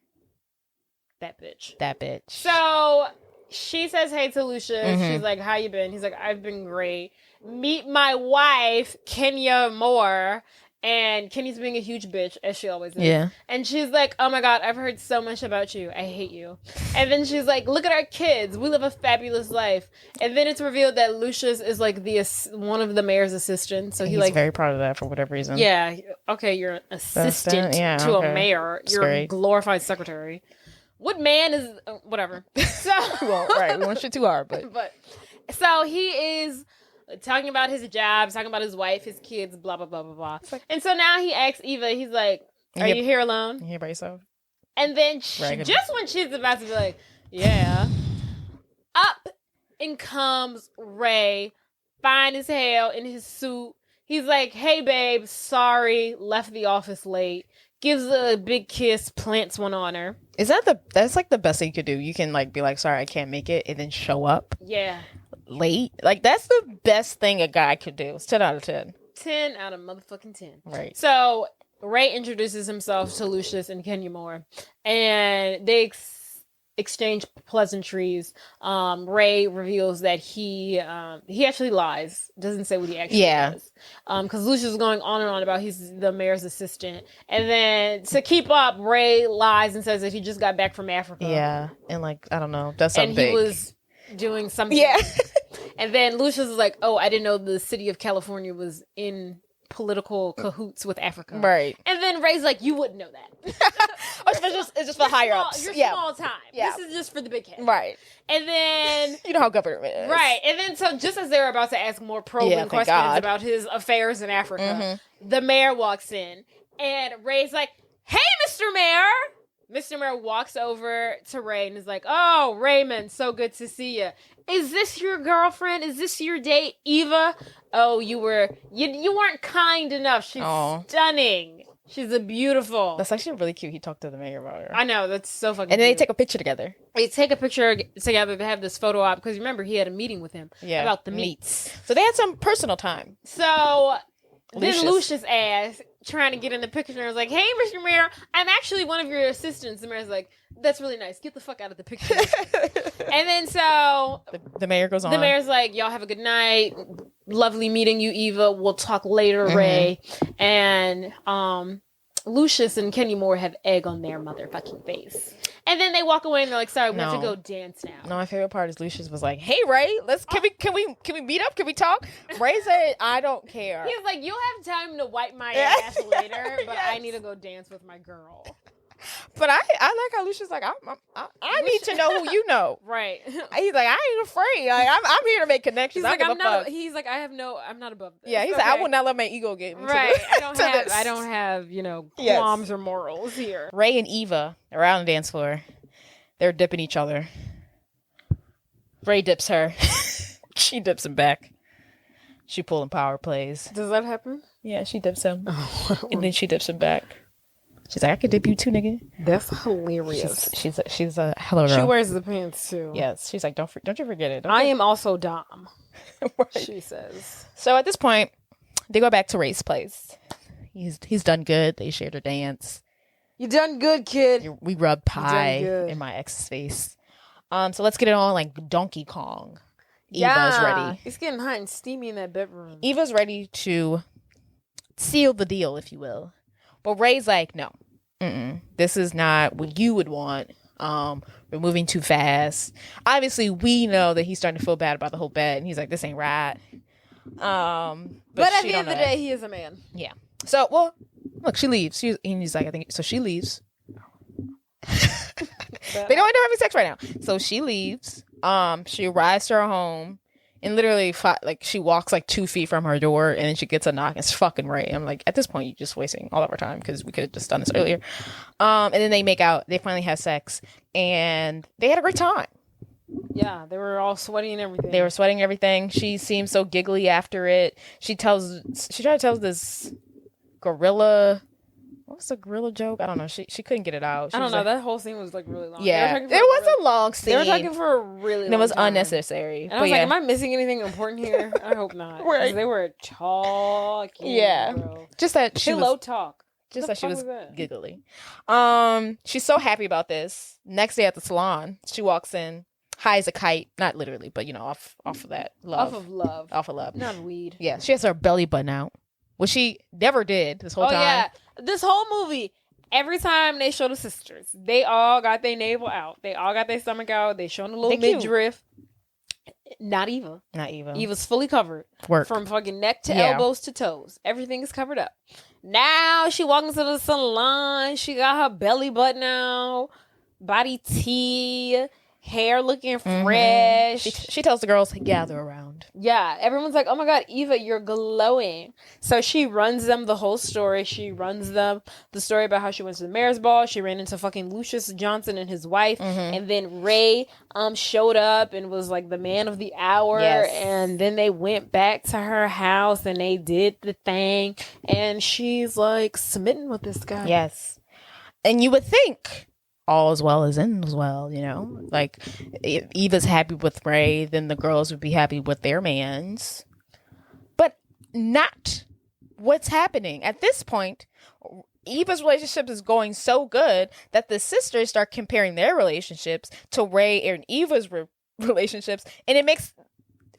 That bitch. So she says hey to Lucius. She's like, "How you been?" He's like, "I've been great. Meet my wife, Kenya Moore." And Kenny's being a huge bitch, as she always is. Yeah. And she's like, "Oh my God, I've heard so much about you. I hate you." And then she's like, "Look at our kids. We live a fabulous life." And then it's revealed that Lucius is like one of the mayor's assistants. So he's very proud of that for whatever reason. Yeah. Okay, you're an assistant to a mayor. You're a glorified secretary. What man is... whatever. So... Well, right. We won't shit too hard, but... So he is... talking about his job, talking about his wife, his kids, blah, blah, blah, blah, blah. And so now he asks Eva, he's like, "Are you here alone?" You here by yourself? And then just when she's about to be like, "Yeah," up and comes Ray, fine as hell in his suit. He's like, "Hey, babe, sorry, left the office late." Gives a big kiss, plants one on her. That's like the best thing you could do. You can like be like, "Sorry, I can't make it," and then show up. Yeah. Late. Like that's the best thing a guy could do. It's 10 out of 10. 10 out of motherfucking 10. Right. So Ray introduces himself to Lucius and Kenya Moore, and they exchange pleasantries. Ray reveals that he actually lies. Doesn't say what he actually does. Because Lucius is going on and on about he's the mayor's assistant, and then to keep up, Ray lies and says that he just got back from Africa. Yeah, and like I don't know, that's something big. And he was doing something. Yeah. And then Lucius is like, "Oh, I didn't know the city of California was in political cahoots with Africa." Right. And then Ray's like, "You wouldn't know that." It's just for higher ups. You're small time. Yeah. This is just for the big head. Right. And then... you know how government is. Right. And then so just as they're about to ask more probing questions about his affairs in Africa, the mayor walks in. And Ray's like, hey, Mr. Mayor. Mr. Mayor walks over to Ray and is like, oh, Raymond, so good to see you. Is this your girlfriend? Is this your date, Eva? Oh, you weren't kind enough. She's stunning. She's a beautiful. That's actually really cute. He talked to the mayor about her. I know. That's so fucking And then cute. they take a picture together. They take a picture together. They have this photo op because remember he had a meeting with him about the meats. So they had some personal time. So then Lucius ass trying to get in the picture and was like, hey, Mr. Mayor, I'm actually one of your assistants. The mayor's like, that's really nice. Get the fuck out of the picture. And then so the mayor goes on. The mayor's like, y'all have a good night. Lovely meeting you, Eva. We'll talk later, Ray. And Lucius and Kenny Moore have egg on their motherfucking face. And then they walk away and they're like, sorry, we have to go dance now. No, my favorite part is Lucius was like, hey, Ray, can we meet up? Can we talk? Ray said, I don't care. He's like, you'll have time to wipe my ass later, but I need to go dance with my girl. But I like how Lucius like, I need to know who you know. Right. He's like, I ain't afraid. Like, I'm here to make connections. He's like, I'm not above this. Yeah, he's like, I will not let my ego get into right. this. I don't have, qualms or morals here. Ray and Eva are out on the dance floor. They're dipping each other. Ray dips her. She dips him back. She pulling power plays. Does that happen? Yeah, she dips him. And then she dips him back. She's like, I could dip you too, nigga. That's hilarious. She's a hello girl. She wears the pants too. Yes. She's like, don't you forget it. I am also Dom. Right. She says. So at this point, they go back to Ray's place. He's done good. They shared a dance. You done good, kid. We rubbed pie in my ex's face. So let's get it on like Donkey Kong. Eva's ready. It's getting hot and steamy in that bedroom. Eva's ready to seal the deal, if you will. But Ray's like, no, this is not what you would want. We're moving too fast. Obviously, we know that he's starting to feel bad about the whole bet. And he's like, this ain't right. But at the end of the day, he is a man. Yeah. So, well, look, she leaves. He's like, I think, so she leaves. They don't end up having sex right now. So she leaves. She arrives to her home. And literally, she walks like 2 feet from her door, and then she gets a knock. It's fucking Ray. I'm like, at this point, you're just wasting all of our time because we could have just done this earlier. And then they make out. They finally have sex, and they had a great time. Yeah, they were all sweaty and everything. They were sweating everything. She seemed so giggly after it. She tried to tell this gorilla. What was the gorilla joke? I don't know. She couldn't get it out. I don't know. That whole scene was like really long. Yeah, it was a long scene. They were talking for a really long time. It was unnecessary. And I was like, am I missing anything important here? I hope not. Right. They were talking. Yeah. Bro. Just that she was... talk. Just that she was giggly. She's so happy about this. Next day at the salon, she walks in, high as a kite. Not literally, but, off of that love. Off of love. Not weed. Yeah. She has her belly button out. Which she never did this whole time. Yeah. This whole movie, every time they show the sisters, they all got their navel out. They all got their stomach out. They showing a little midriff. Not Eva. Eva's fully covered. From fucking neck to elbows to toes. Everything is covered up. Now she walks into the salon. She got her belly button out. Body tea. Hair looking fresh. She tells the girls to gather around. Yeah, everyone's like, oh my God, Eva, you're glowing. So she runs them the whole story. She runs them the story about how she went to the mayor's ball. She ran into fucking Lucius Johnson and his wife. And then Ray showed up and was like the man of the hour. Yes. And then they went back to her house and they did the thing. And she's like smitten with this guy. Yes. And you would think all as well as ends well, like if Eva's happy with Ray, then the girls would be happy with their mans, but not what's happening at this point. Eva's relationship is going so good that the sisters start comparing their relationships to Ray and Eva's relationships, and it makes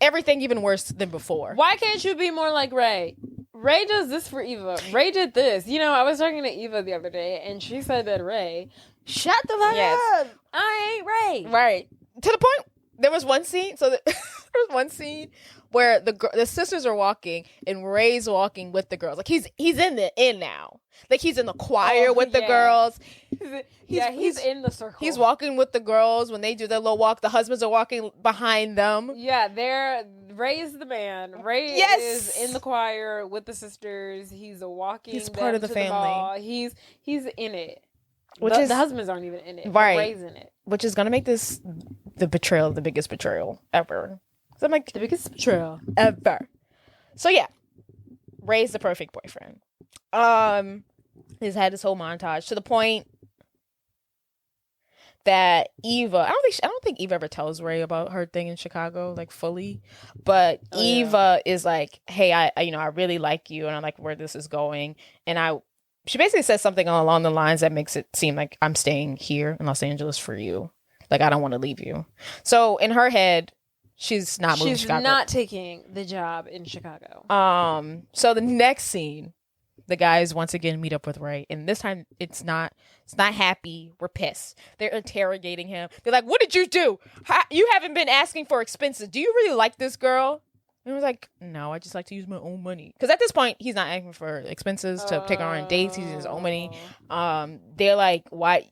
everything even worse than before. Why can't you be more like Ray? Ray does this for Eva. Ray did this. I was talking to Eva the other day, and she said that Ray, shut the fuck up. I ain't Ray. Right. To the point, there was one scene. So there was one scene where the sisters are walking, and Ray's walking with the girls. Like he's in now. Like he's in the choir with the girls. He's in the circle. He's walking with the girls when they do their little walk. The husbands are walking behind them. Yeah, they're Ray is the man. Ray Yes! is in the choir with the sisters. He's walking. He's part of the family. He's in it. Which The husbands aren't even in it. Right. Ray's in it. Which is gonna make this the biggest betrayal ever. So I'm like, the biggest betrayal ever. So yeah, Ray's the perfect boyfriend. He's had this whole montage to the point that Eva, I don't think Eva ever tells Ray about her thing in Chicago, like, fully, but Eva is like, hey, I really like you, and I like where this is going, and she basically says something along the lines that makes it seem like I'm staying here in Los Angeles for you, like, I don't want to leave you. So in her head, she's not moving to Chicago. She's not taking the job in Chicago. So the next scene, the guys once again meet up with Ray, and this time it's not happy. We're pissed. They're interrogating him. They're like, "What did you do? You haven't been asking for expenses. Do you really like this girl?" And I was like, "No, I just like to use my own money." Because at this point, he's not asking for expenses to take her on dates. He's his own money. They're like, "Why?"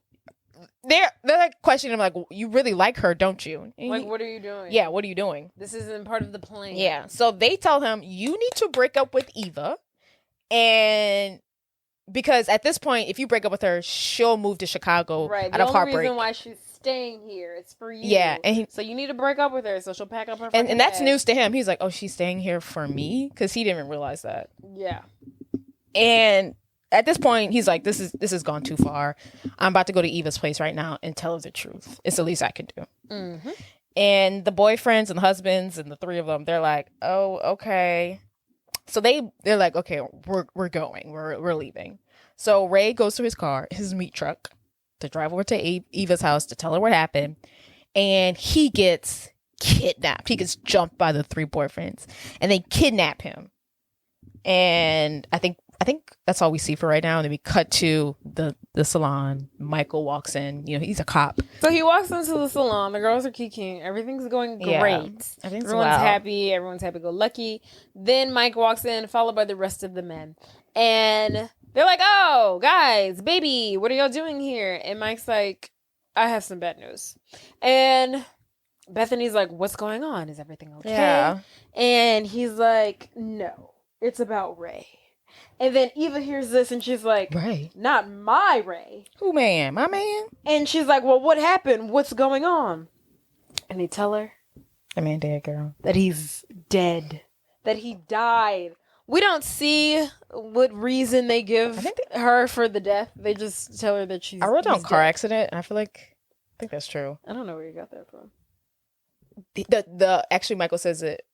They're like questioning him, like, "You really like her, don't you?" And like, what are you doing? Yeah, what are you doing? This isn't part of the plan. Yeah. So they tell him, "You need to break up with Eva." And because at this point, if you break up with her, she'll move to Chicago out of heartbreak. The only reason why she's staying here, it's for you. Yeah, and so you need to break up with her, so she'll pack up her. And that's news to him. He's like, "Oh, she's staying here for me," because he didn't even realize that. Yeah. And at this point, he's like, "This has gone too far. I'm about to go to Eva's place right now and tell her the truth. It's the least I can do." Mm-hmm. And the boyfriends and the husbands and the three of them, they're like, "Oh, okay." So they're like, "Okay, we're going. We're leaving." So Ray goes to his car, his meat truck, to drive over to Eva's house to tell her what happened, and he gets kidnapped. He gets jumped by the three boyfriends, and they kidnap him. And I think that's all we see for right now. And then we cut to the salon. Michael walks in. You know, he's a cop. So he walks into the salon. The girls are kikiing. Everything's going great. Yeah, everyone's happy. Everyone's happy-go-lucky. Then Mike walks in, followed by the rest of the men. And they're like, "Oh, guys, baby, what are y'all doing here?" And Mike's like, "I have some bad news." And Bethany's like, "What's going on? Is everything okay?" Yeah. And he's like, "No, it's about Ray." And then Eva hears this and she's like, "Ray? Not my Ray." "Who, man? My man?" And she's like, "Well, what happened? What's going on?" And they tell her, "The man dead, girl. That he's dead. That he died." We don't see what reason they give her for the death. They just tell her that I wrote down car dead. accident, and I think that's true. I don't know where you got that from. The actually Michael says it.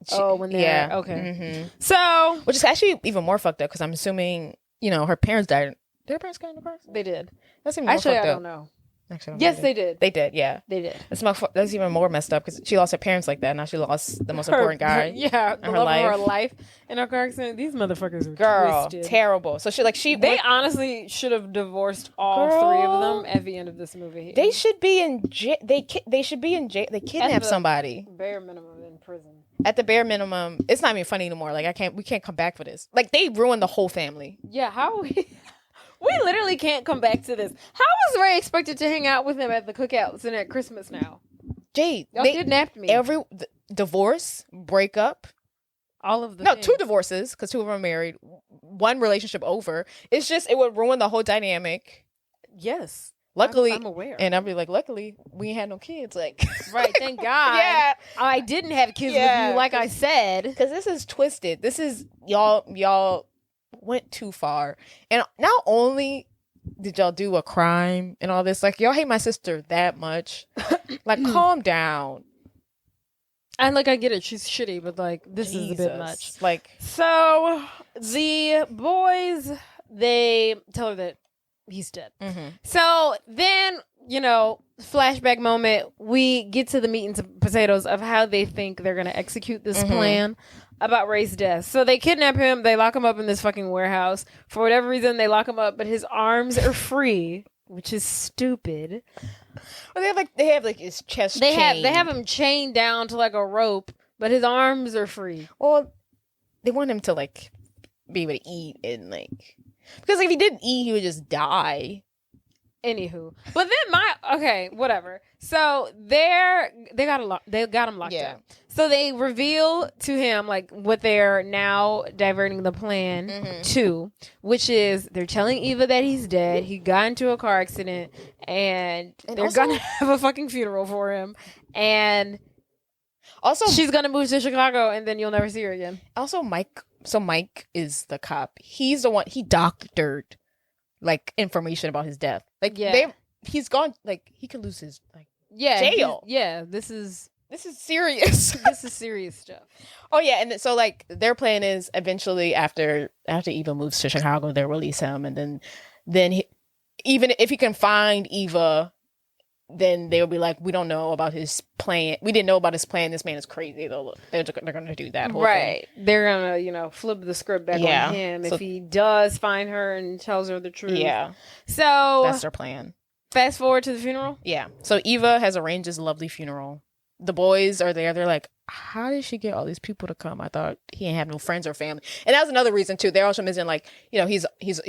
When they're okay. Mm-hmm. So, which is actually even more fucked up because I'm assuming her parents died. Did her parents die in the car? They did. That's even more actually fucked I up. don't know. Actually, yes, they did. They did. Yeah, they did. That's even more messed up because she lost her parents like that. Now she lost the most important guy. Yeah, the love of her life in a car accident. These motherfuckers are twisted. Terrible. So they honestly should have divorced all three of them at the end of this movie. They should be in jail. They should be in jail. They kidnapped somebody. Bare minimum in prison. At the bare minimum, it's not even funny anymore. Like we can't come back for this. Like they ruined the whole family. Yeah, how we literally can't come back to this. How was Ray expected to hang out with him at the cookouts and at Christmas now? Jade, y'all kidnapped me. Every divorce, breakup, all of the 2 divorces because 2 of them are married, 1 relationship over. It's just it would ruin the whole dynamic. Yes. Luckily, I'm aware. And I'll be like, luckily, we ain't had no kids. Like, right? Thank God. Yeah, I didn't have kids with you, like I said. Because this is twisted. This is y'all went too far, and not only did y'all do a crime and all this, like y'all hate my sister that much. Like, calm down. And like, I get it, she's shitty, but like, this is a bit much. Like, so the boys, they tell her that he's dead. Mm-hmm. So then, flashback moment, we get to the meat and potatoes of how they think they're going to execute this plan about Ray's death. So they kidnap him, they lock him up in this fucking warehouse. For whatever reason, they lock him up, but his arms are free, which is stupid. Well, they have his chest They chained. have him chained down to like a rope, but his arms are free. Well, they want him to like be able to eat and like, because if he didn't eat, he would just die. Anywho, but then whatever. So they got him locked up. So they reveal to him like what they're now diverting the plan to, which is they're telling Eva that he's dead. He got into a car accident, and they're also gonna have a fucking funeral for him, and also she's gonna move to Chicago, and then you'll never see her again. Also, Mike is the cop. He's the one. He doctored like information about his death. Like he's gone. Like he could lose his jail. This is serious. This is serious stuff. Oh yeah, and so like their plan is eventually after Eva moves to Chicago, they'll release him, and then he, even if he can find Eva, then they'll be like, we don't know about his plan. We didn't know about his plan. This man is crazy. They're going to do that whole thing. They're going to flip the script back on him if he does find her and tells her the truth. Yeah. So that's their plan. Fast forward to the funeral. Yeah. So Eva has arranged this lovely funeral. The boys are there. They're like, how did she get all these people to come? I thought he didn't have no friends or family. And that was another reason too. They're also missing like, he's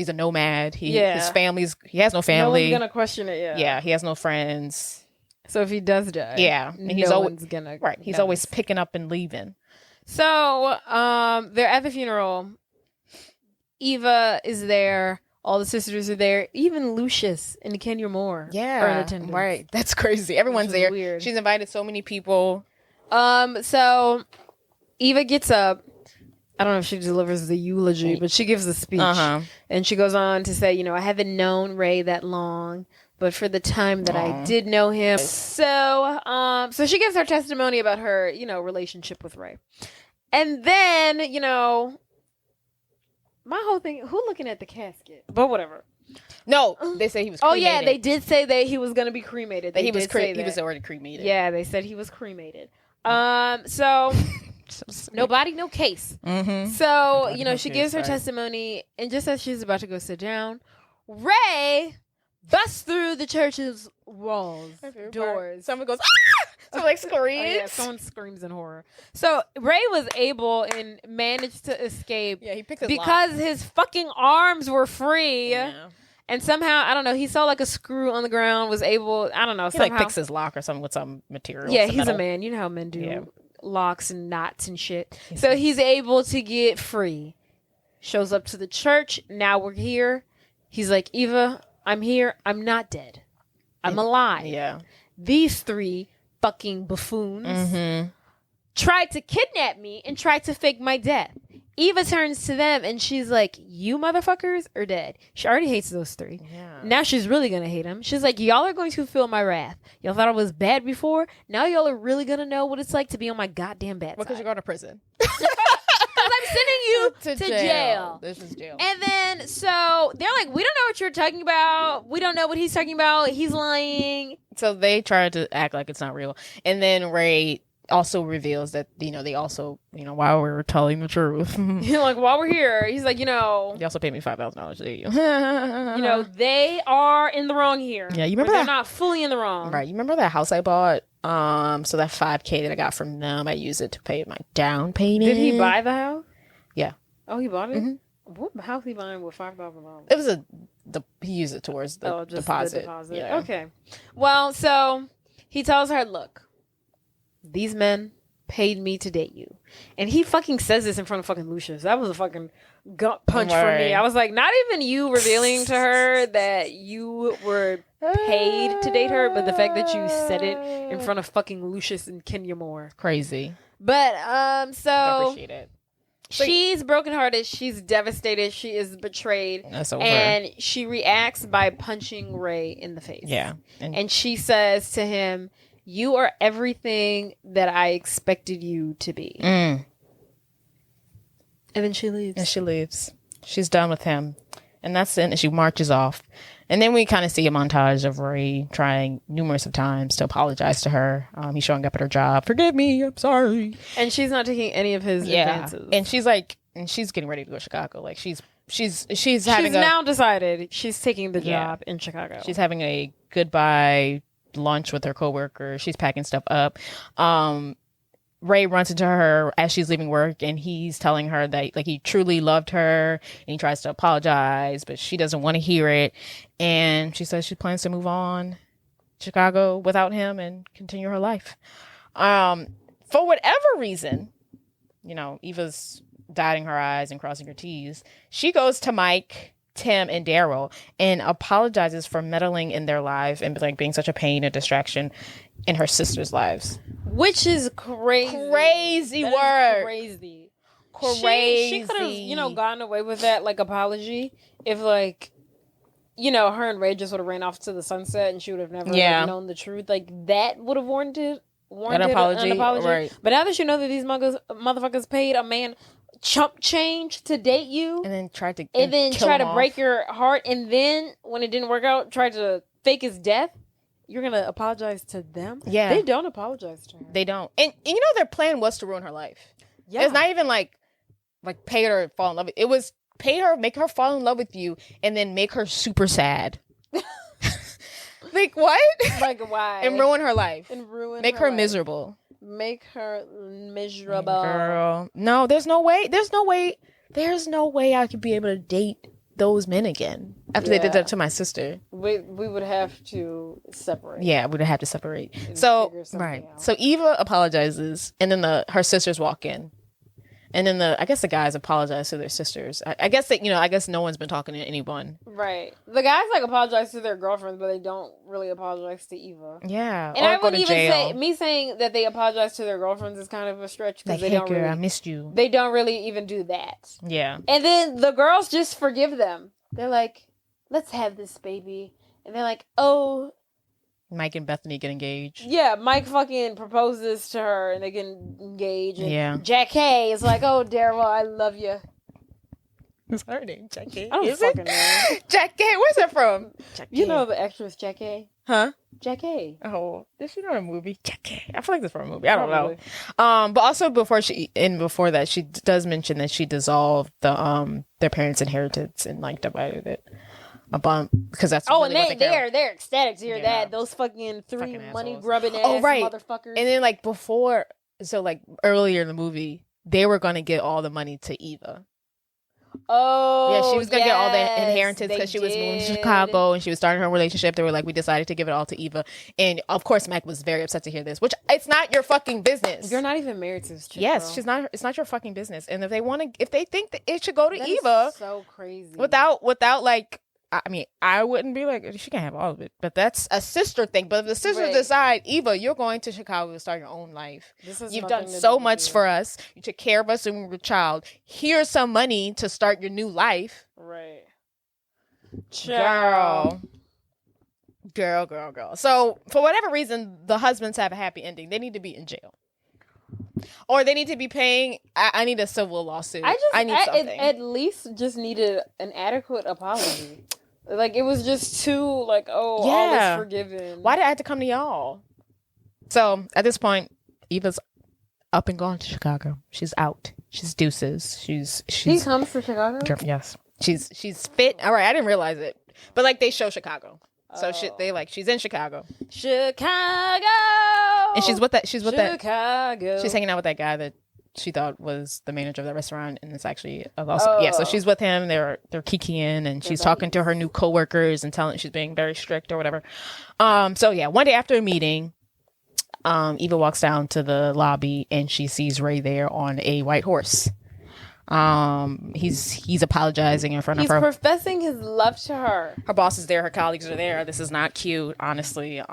a nomad. He has no family. No one's gonna question it. Yeah. He has no friends. So if he does die, and he's always gonna He's always picking up and leaving. So they're at the funeral. Eva is there. All the sisters are there. Even Lucius and Kenya Moore are in attendance. Right. That's crazy. Everyone's there. Weird. She's invited so many people. So Eva gets up. I don't know if she delivers the eulogy, but she gives a speech. And she goes on to say, I haven't known Ray that long, but for the time that I did know him. So she gives her testimony about her, relationship with Ray. And then, my whole thing, who looking at the casket? But whatever. No, they say he was cremated. Oh, yeah, they did say that he was going to be cremated. He was already cremated. Yeah, they said he was cremated. So no body, no case. So, she gives her testimony, and just as she's about to go sit down, Ray busts through the church's walls, doors. Someone goes, ah! Someone screams. Oh, yeah, someone screams in horror. So Ray was able and managed to escape. Yeah, he picked his because his fucking arms were free. Yeah. And somehow, I don't know, he saw like a screw on the ground, was able, I don't know, he somehow picks his lock or something with some material. Yeah, he's a man. You know how men do locks and knots and shit. So he's able to get free. Shows up to the church. Now we're here. He's like, Eva, I'm here. I'm not dead. I'm alive. Yeah. These three fucking buffoons tried to kidnap me and tried to fake my death. Eva turns to them and she's like, you motherfuckers are dead. She already hates those three. Yeah. Now she's really going to hate them. She's like, y'all are going to feel my wrath. Y'all thought I was bad before. Now y'all are really going to know what it's like to be on my goddamn bad side. Because you're going to prison. I'm sending you to jail. This is jail. And then, so they're like, we don't know what you're talking about. We don't know what he's talking about. He's lying. So they try to act like it's not real. And then Ray also reveals that, they also, while we were telling the truth. Like, while we're here, he's like, They also paid me $5,000 to you. They are in the wrong here. Yeah, you remember they're not fully in the wrong. Right. You remember that house I bought? So that $5,000 that I got from them, I used it to pay my down payment. Did he buy the house? Yeah. Oh, he bought it? What house he buying with $5,000? It was he used it towards the deposit. The deposit. Yeah. Okay. Well, so he tells her, look, these men paid me to date you. And he fucking says this in front of fucking Lucius. That was a fucking gut punch for me. I was like, not even you revealing to her that you were paid to date her, but the fact that you said it in front of fucking Lucius and Kenya Moore. Crazy. But, so I appreciate it. She's brokenhearted. She's devastated. She is betrayed. That's over. And she reacts by punching Ray in the face. Yeah. And she says to him, you are everything that I expected you to be. And then she leaves. She's done with him. And that's it. And she marches off. And then we kind of see a montage of Ray trying numerous of times to apologize to her. He's showing up at her job. Forgive me. I'm sorry. And she's not taking any of his advances. And she's getting ready to go to Chicago. Like she's now decided she's taking the job in Chicago. She's having a goodbye lunch with her coworker. She's packing stuff up. Ray runs into her as she's leaving work, and he's telling her that like he truly loved her, and he tries to apologize, but she doesn't want to hear it. And she says she plans to move on to Chicago without him and continue her life. For whatever reason, you know, Eva's dotting her I's and crossing her T's. She goes to Mike, Tim, and Daryl and apologizes for meddling in their life and like being such a pain and distraction in her sister's lives. Which is crazy. Crazy word. Crazy. Crazy. She could have, you know, gotten away with that like apology if like, you know, her and Ray just would have ran off to the sunset and she would have never like, known the truth. Like that would have warranted an apology. Right. But now that you know that these motherfuckers paid a man chump change to date you, and then try to break your heart, and then when it didn't work out, tried to fake his death. You're gonna apologize to them? Yeah, they don't apologize to her. They don't, and you know their plan was to ruin her life. Yeah, it's not even like pay her to fall in love. It was pay her, make her fall in love with you, and then make her super sad. Like what? Like why? And ruin her life. And make her miserable. Make her miserable. Girl. No, there's no way I could be able to date those men again after they did that to my sister. We would have to separate. Yeah, we'd have to separate. So right. Out. So Eva apologizes, and then her sisters walk in. And then I guess the guys apologize to their sisters. I guess that, you know, I guess no one's been talking to anyone. Right. The guys like apologize to their girlfriends, but they don't really apologize to Eva. Yeah. And I wouldn't even say, me saying that they apologize to their girlfriends is kind of a stretch because they don't really, I missed you. They don't really even do that. Yeah. And then the girls just forgive them. They're like, let's have this baby. And they're like, oh. Mike and Bethany get engaged. Yeah, Mike fucking proposes to her and they get engaged. And Jack Hay is like, oh, Daryl, I love you. What's her name? Jack Hay? I don't fucking know. Jack Hay, where's it from? You know the actress Jack Hay? Huh? Jack Hay. Oh, did she know a movie? Jack Hay. I feel like that's from a movie. I don't know. But also before that, she does mention that she dissolved their parents' inheritance and like divided it. Because that's and they're ecstatic to hear that. Those fucking three money grubbing ass motherfuckers. And then like before, so like earlier in the movie, they were gonna get all the money to Eva. Oh, yeah, she was gonna get all the inheritance because she was moving to Chicago and she was starting her relationship. They were like, we decided to give it all to Eva, and of course, Mike was very upset to hear this. Which it's not your fucking business. You're not even married to this chick. Yes, girl. she's not. It's not your fucking business. And if they think that it should go to Eva, is so crazy. Without like. I mean, I wouldn't be like, she can't have all of it. But that's a sister thing. But if the sisters decide, Eva, you're going to Chicago to start your own life. You've done so much for us. You took care of us when we were a child. Here's some money to start your new life. Right. Girl. So, for whatever reason, the husbands have a happy ending. They need to be in jail. Or they need to be paying. I need a civil lawsuit. I need something. At least just needed an adequate apology. Like, it was just too, like, all is forgiven. Why did I have to come to y'all? So, at this point, Eva's up and gone to Chicago. She's out. She's deuces. She comes to Chicago? Yes. She's fit. All right, I didn't realize it. But, like, they show Chicago. So she's in Chicago. Chicago! And she's with Chicago. She's hanging out with that guy that she thought was the manager of the restaurant, and it's actually so she's with him. They're kikiing, and she's talking to her new coworkers and she's being very strict or whatever. One day after a meeting, Eva walks down to the lobby and she sees Ray there on a white horse. He's apologizing in front of her. He's professing his love to her. Her boss is there. Her colleagues are there. This is not cute, honestly. It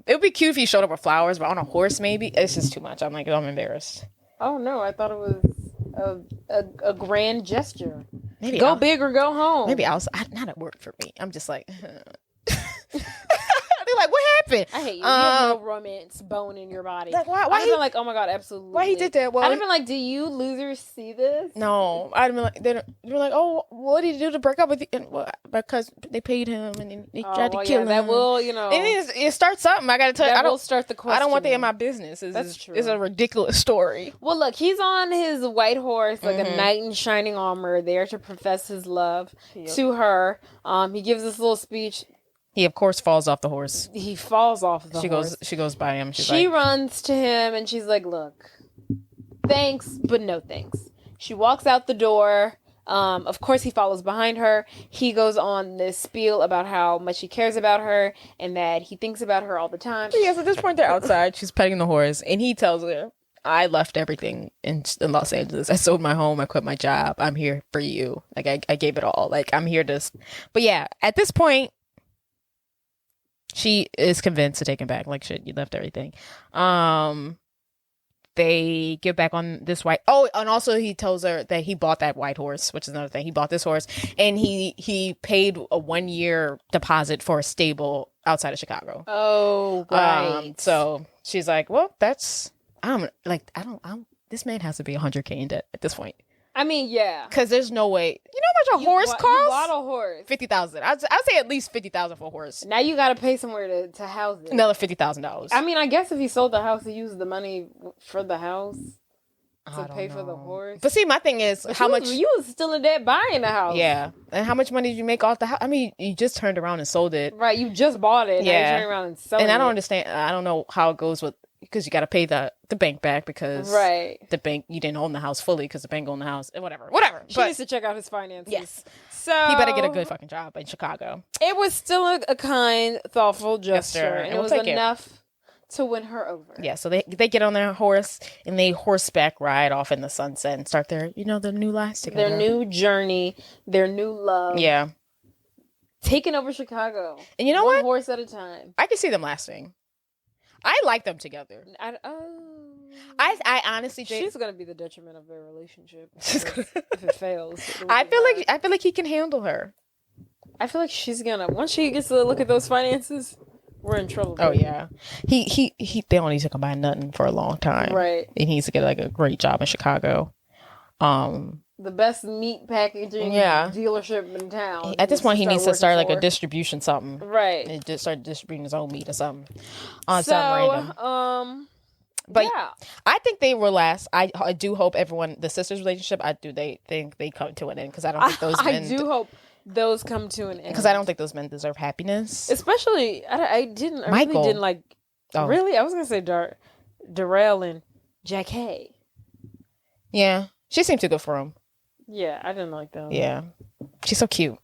would be cute if he showed up with flowers, but on a horse, maybe. It's just too much. I'm embarrassed. Oh no, I thought it was a grand gesture. Maybe go big or go home. Maybe not at work for me. I'm just like. They're like, what happened? I hate you. You have no romance bone in your body. Like, why I'd have been like, oh my god, absolutely. Why he did that? Well, I'd have been like, do you losers see this? No, I'd have been like, they were like, oh, what did he do to break up with you? And, because they paid him and they tried to kill him. That will, it starts something. I gotta tell you, I don't start the question. I don't want that in my business. That's true. It's a ridiculous story. Well, look, he's on his white horse, like a knight in shining armor, there to profess his love to her. He gives this little speech. He, of course, falls off the horse. He falls off the horse. She goes by him. She runs to him and she's like, look, thanks, but no thanks. She walks out the door. Of course, he follows behind her. He goes on this spiel about how much he cares about her and that he thinks about her all the time. Yes, at this point, they're outside. She's petting the horse, and he tells her, I left everything in Los Angeles. I sold my home. I quit my job. I'm here for you. Like, I gave it all. Like, I'm here to... But yeah, at this point, she is convinced to take him back. Like, shit, you left everything. They get back on this white... Oh, and also he tells her that he bought that white horse, which is another thing. He bought this horse, and he paid a 1-year deposit for a stable outside of Chicago. Oh, right. So she's like, well, that's... this man has to be 100K in debt at this point. I mean, yeah. Because there's no way. You know how much a horse costs? You bought a horse. 50,000. I'd say at least 50,000 for a horse. Now you got to pay somewhere to house it. Another $50,000. I mean, I guess if he sold the house, he used the money for the house to pay for the horse. But see, my thing is, how much... You was still in debt buying the house. Yeah. And how much money did you make off the house? I mean, you just turned around and sold it. Right. You just bought it. Yeah. Now you turn around and sell it. And I don't understand. I don't know how it goes with... Because you got to pay the bank back because the bank, you didn't own the house fully because the bank owned the house. Whatever. She needs to check out his finances. Yes. So he better get a good fucking job in Chicago. It was still a kind, thoughtful gesture. Yes, and it was enough to win her over. Yeah, so they get on their horse and they horseback ride off in the sunset and start their new lives together. Their new journey, their new love. Yeah. Taking over Chicago. And you know what? One horse at a time. I can see them lasting. I like them together. I honestly think she's gonna be the detriment of their relationship if it fails. I feel like he can handle her. I feel like she's gonna once she gets to look at those finances, we're in trouble. Oh yeah, he they don't need to combine nothing for a long time. Right, he needs to get like a great job in Chicago. The best meat packaging dealership in town. At this point, he needs to start like a distribution something. Right. And just start distributing his own meat or something. Something random. But yeah. I think they will last. I do hope the sisters' relationship, they think they come to an end because I don't think those men... I do hope those come to an end. Because I don't think those men deserve happiness. Especially, I really didn't like... Oh. Really? I was going to say Darrell and Jack Hay. Yeah. She seemed too good for him. Yeah, I didn't like them. Yeah. She's so cute.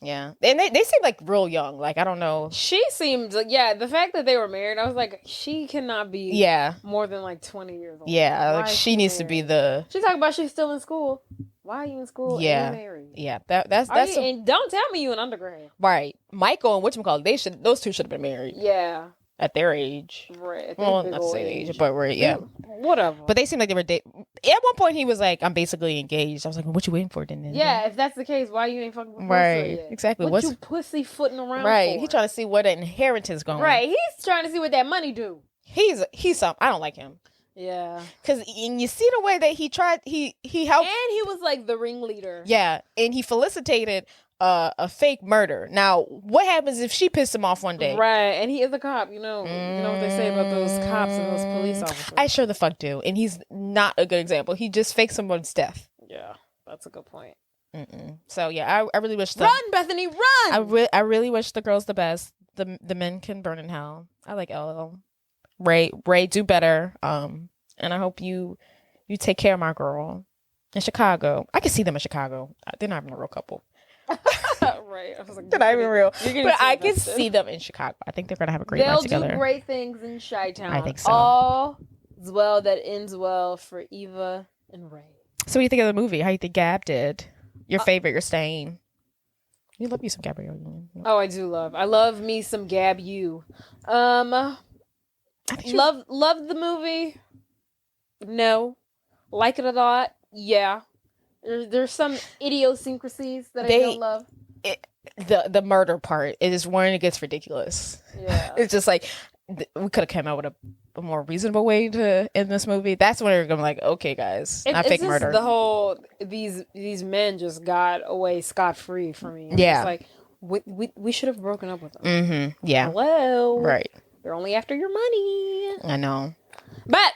Yeah. And they seem like real young. Like, I don't know. She seemed, the fact that they were married, I was like, she cannot be more than like 20 years old. Yeah, like she needs to be the... She's talking about she's still in school. Why are you in school and you're married? Yeah, that's and don't tell me you in undergrad. Right. Michael and whatchamacallit, those two should have been married. Yeah. At their age. Right. Well, not to say the age, but whatever. But they seemed like they were dating. At one point, he was like, I'm basically engaged. I was like, well, what you waiting for then? Yeah, if that's the case, why you ain't fucking right, yet? Exactly. What you pussyfooting around right, for? He's trying to see where the inheritance going. Right, he's trying to see what that money do. He's some. I don't like him. Yeah. Because you see the way that he tried, he helped. And he was like the ringleader. Yeah, and he felicitated a fake murder. Now, what happens if she pissed him off one day? Right, and he is a cop. You know what they say about those cops and those police officers. I sure the fuck do. And he's not a good example. He just faked someone's death. Yeah, that's a good point. So yeah, I really wish run, Bethany, run. I really wish the girls the best. The men can burn in hell. I like LL. Ray, do better. And I hope you take care of my girl in Chicago. I can see them in Chicago. They're not even a real couple. Right. I was like, they're not even real. But I can see them in Chicago. I think they're gonna have a great life together. They'll do great things in Chi-Town. I think so. All is well that ends well for Eva and Ray. So what do you think of the movie? How you think Gab did? Your favorite, your stain. You love you some Gabrielle. Oh, I do love. I love me some Gab you. Love the movie. No. Like it a lot. Yeah. There's some idiosyncrasies that I don't love. The murder part is when it gets ridiculous. Yeah. It's just like we could have come out with a more reasonable way to end this movie. That's when we're gonna be like, okay, guys, not fake murder. The whole these men just got away scot free from me. Yeah. It's like we should have broken up with them. Mm-hmm. Yeah. Hello. Right. They're only after your money. I know. But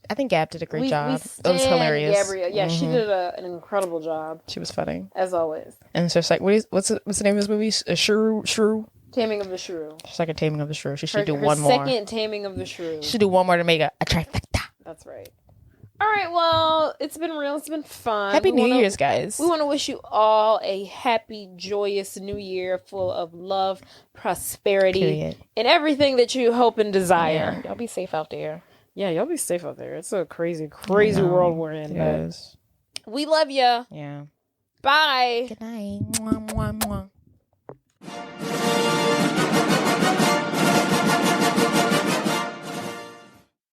I think Gab did a great job. It was hilarious. Gabrielle. Yeah, she did an incredible job. She was funny. As always. And it's just like, what's the name of this movie? Shrew? Taming of the Shrew. Second Taming of the Shrew. She should do her one more. Second Taming of the Shrew. She should do one more to make a trifecta. That's right. All right, well, it's been real. It's been fun. Happy New Year's, guys. We want to wish you all a happy, joyous new year full of love, prosperity, and everything that you hope and desire. Yeah, y'all be safe out there. Yeah, y'all be safe out there. It's a crazy, crazy world we're in. Yes. We love you. Yeah. Bye. Good night. Mwah, mwah, mwah.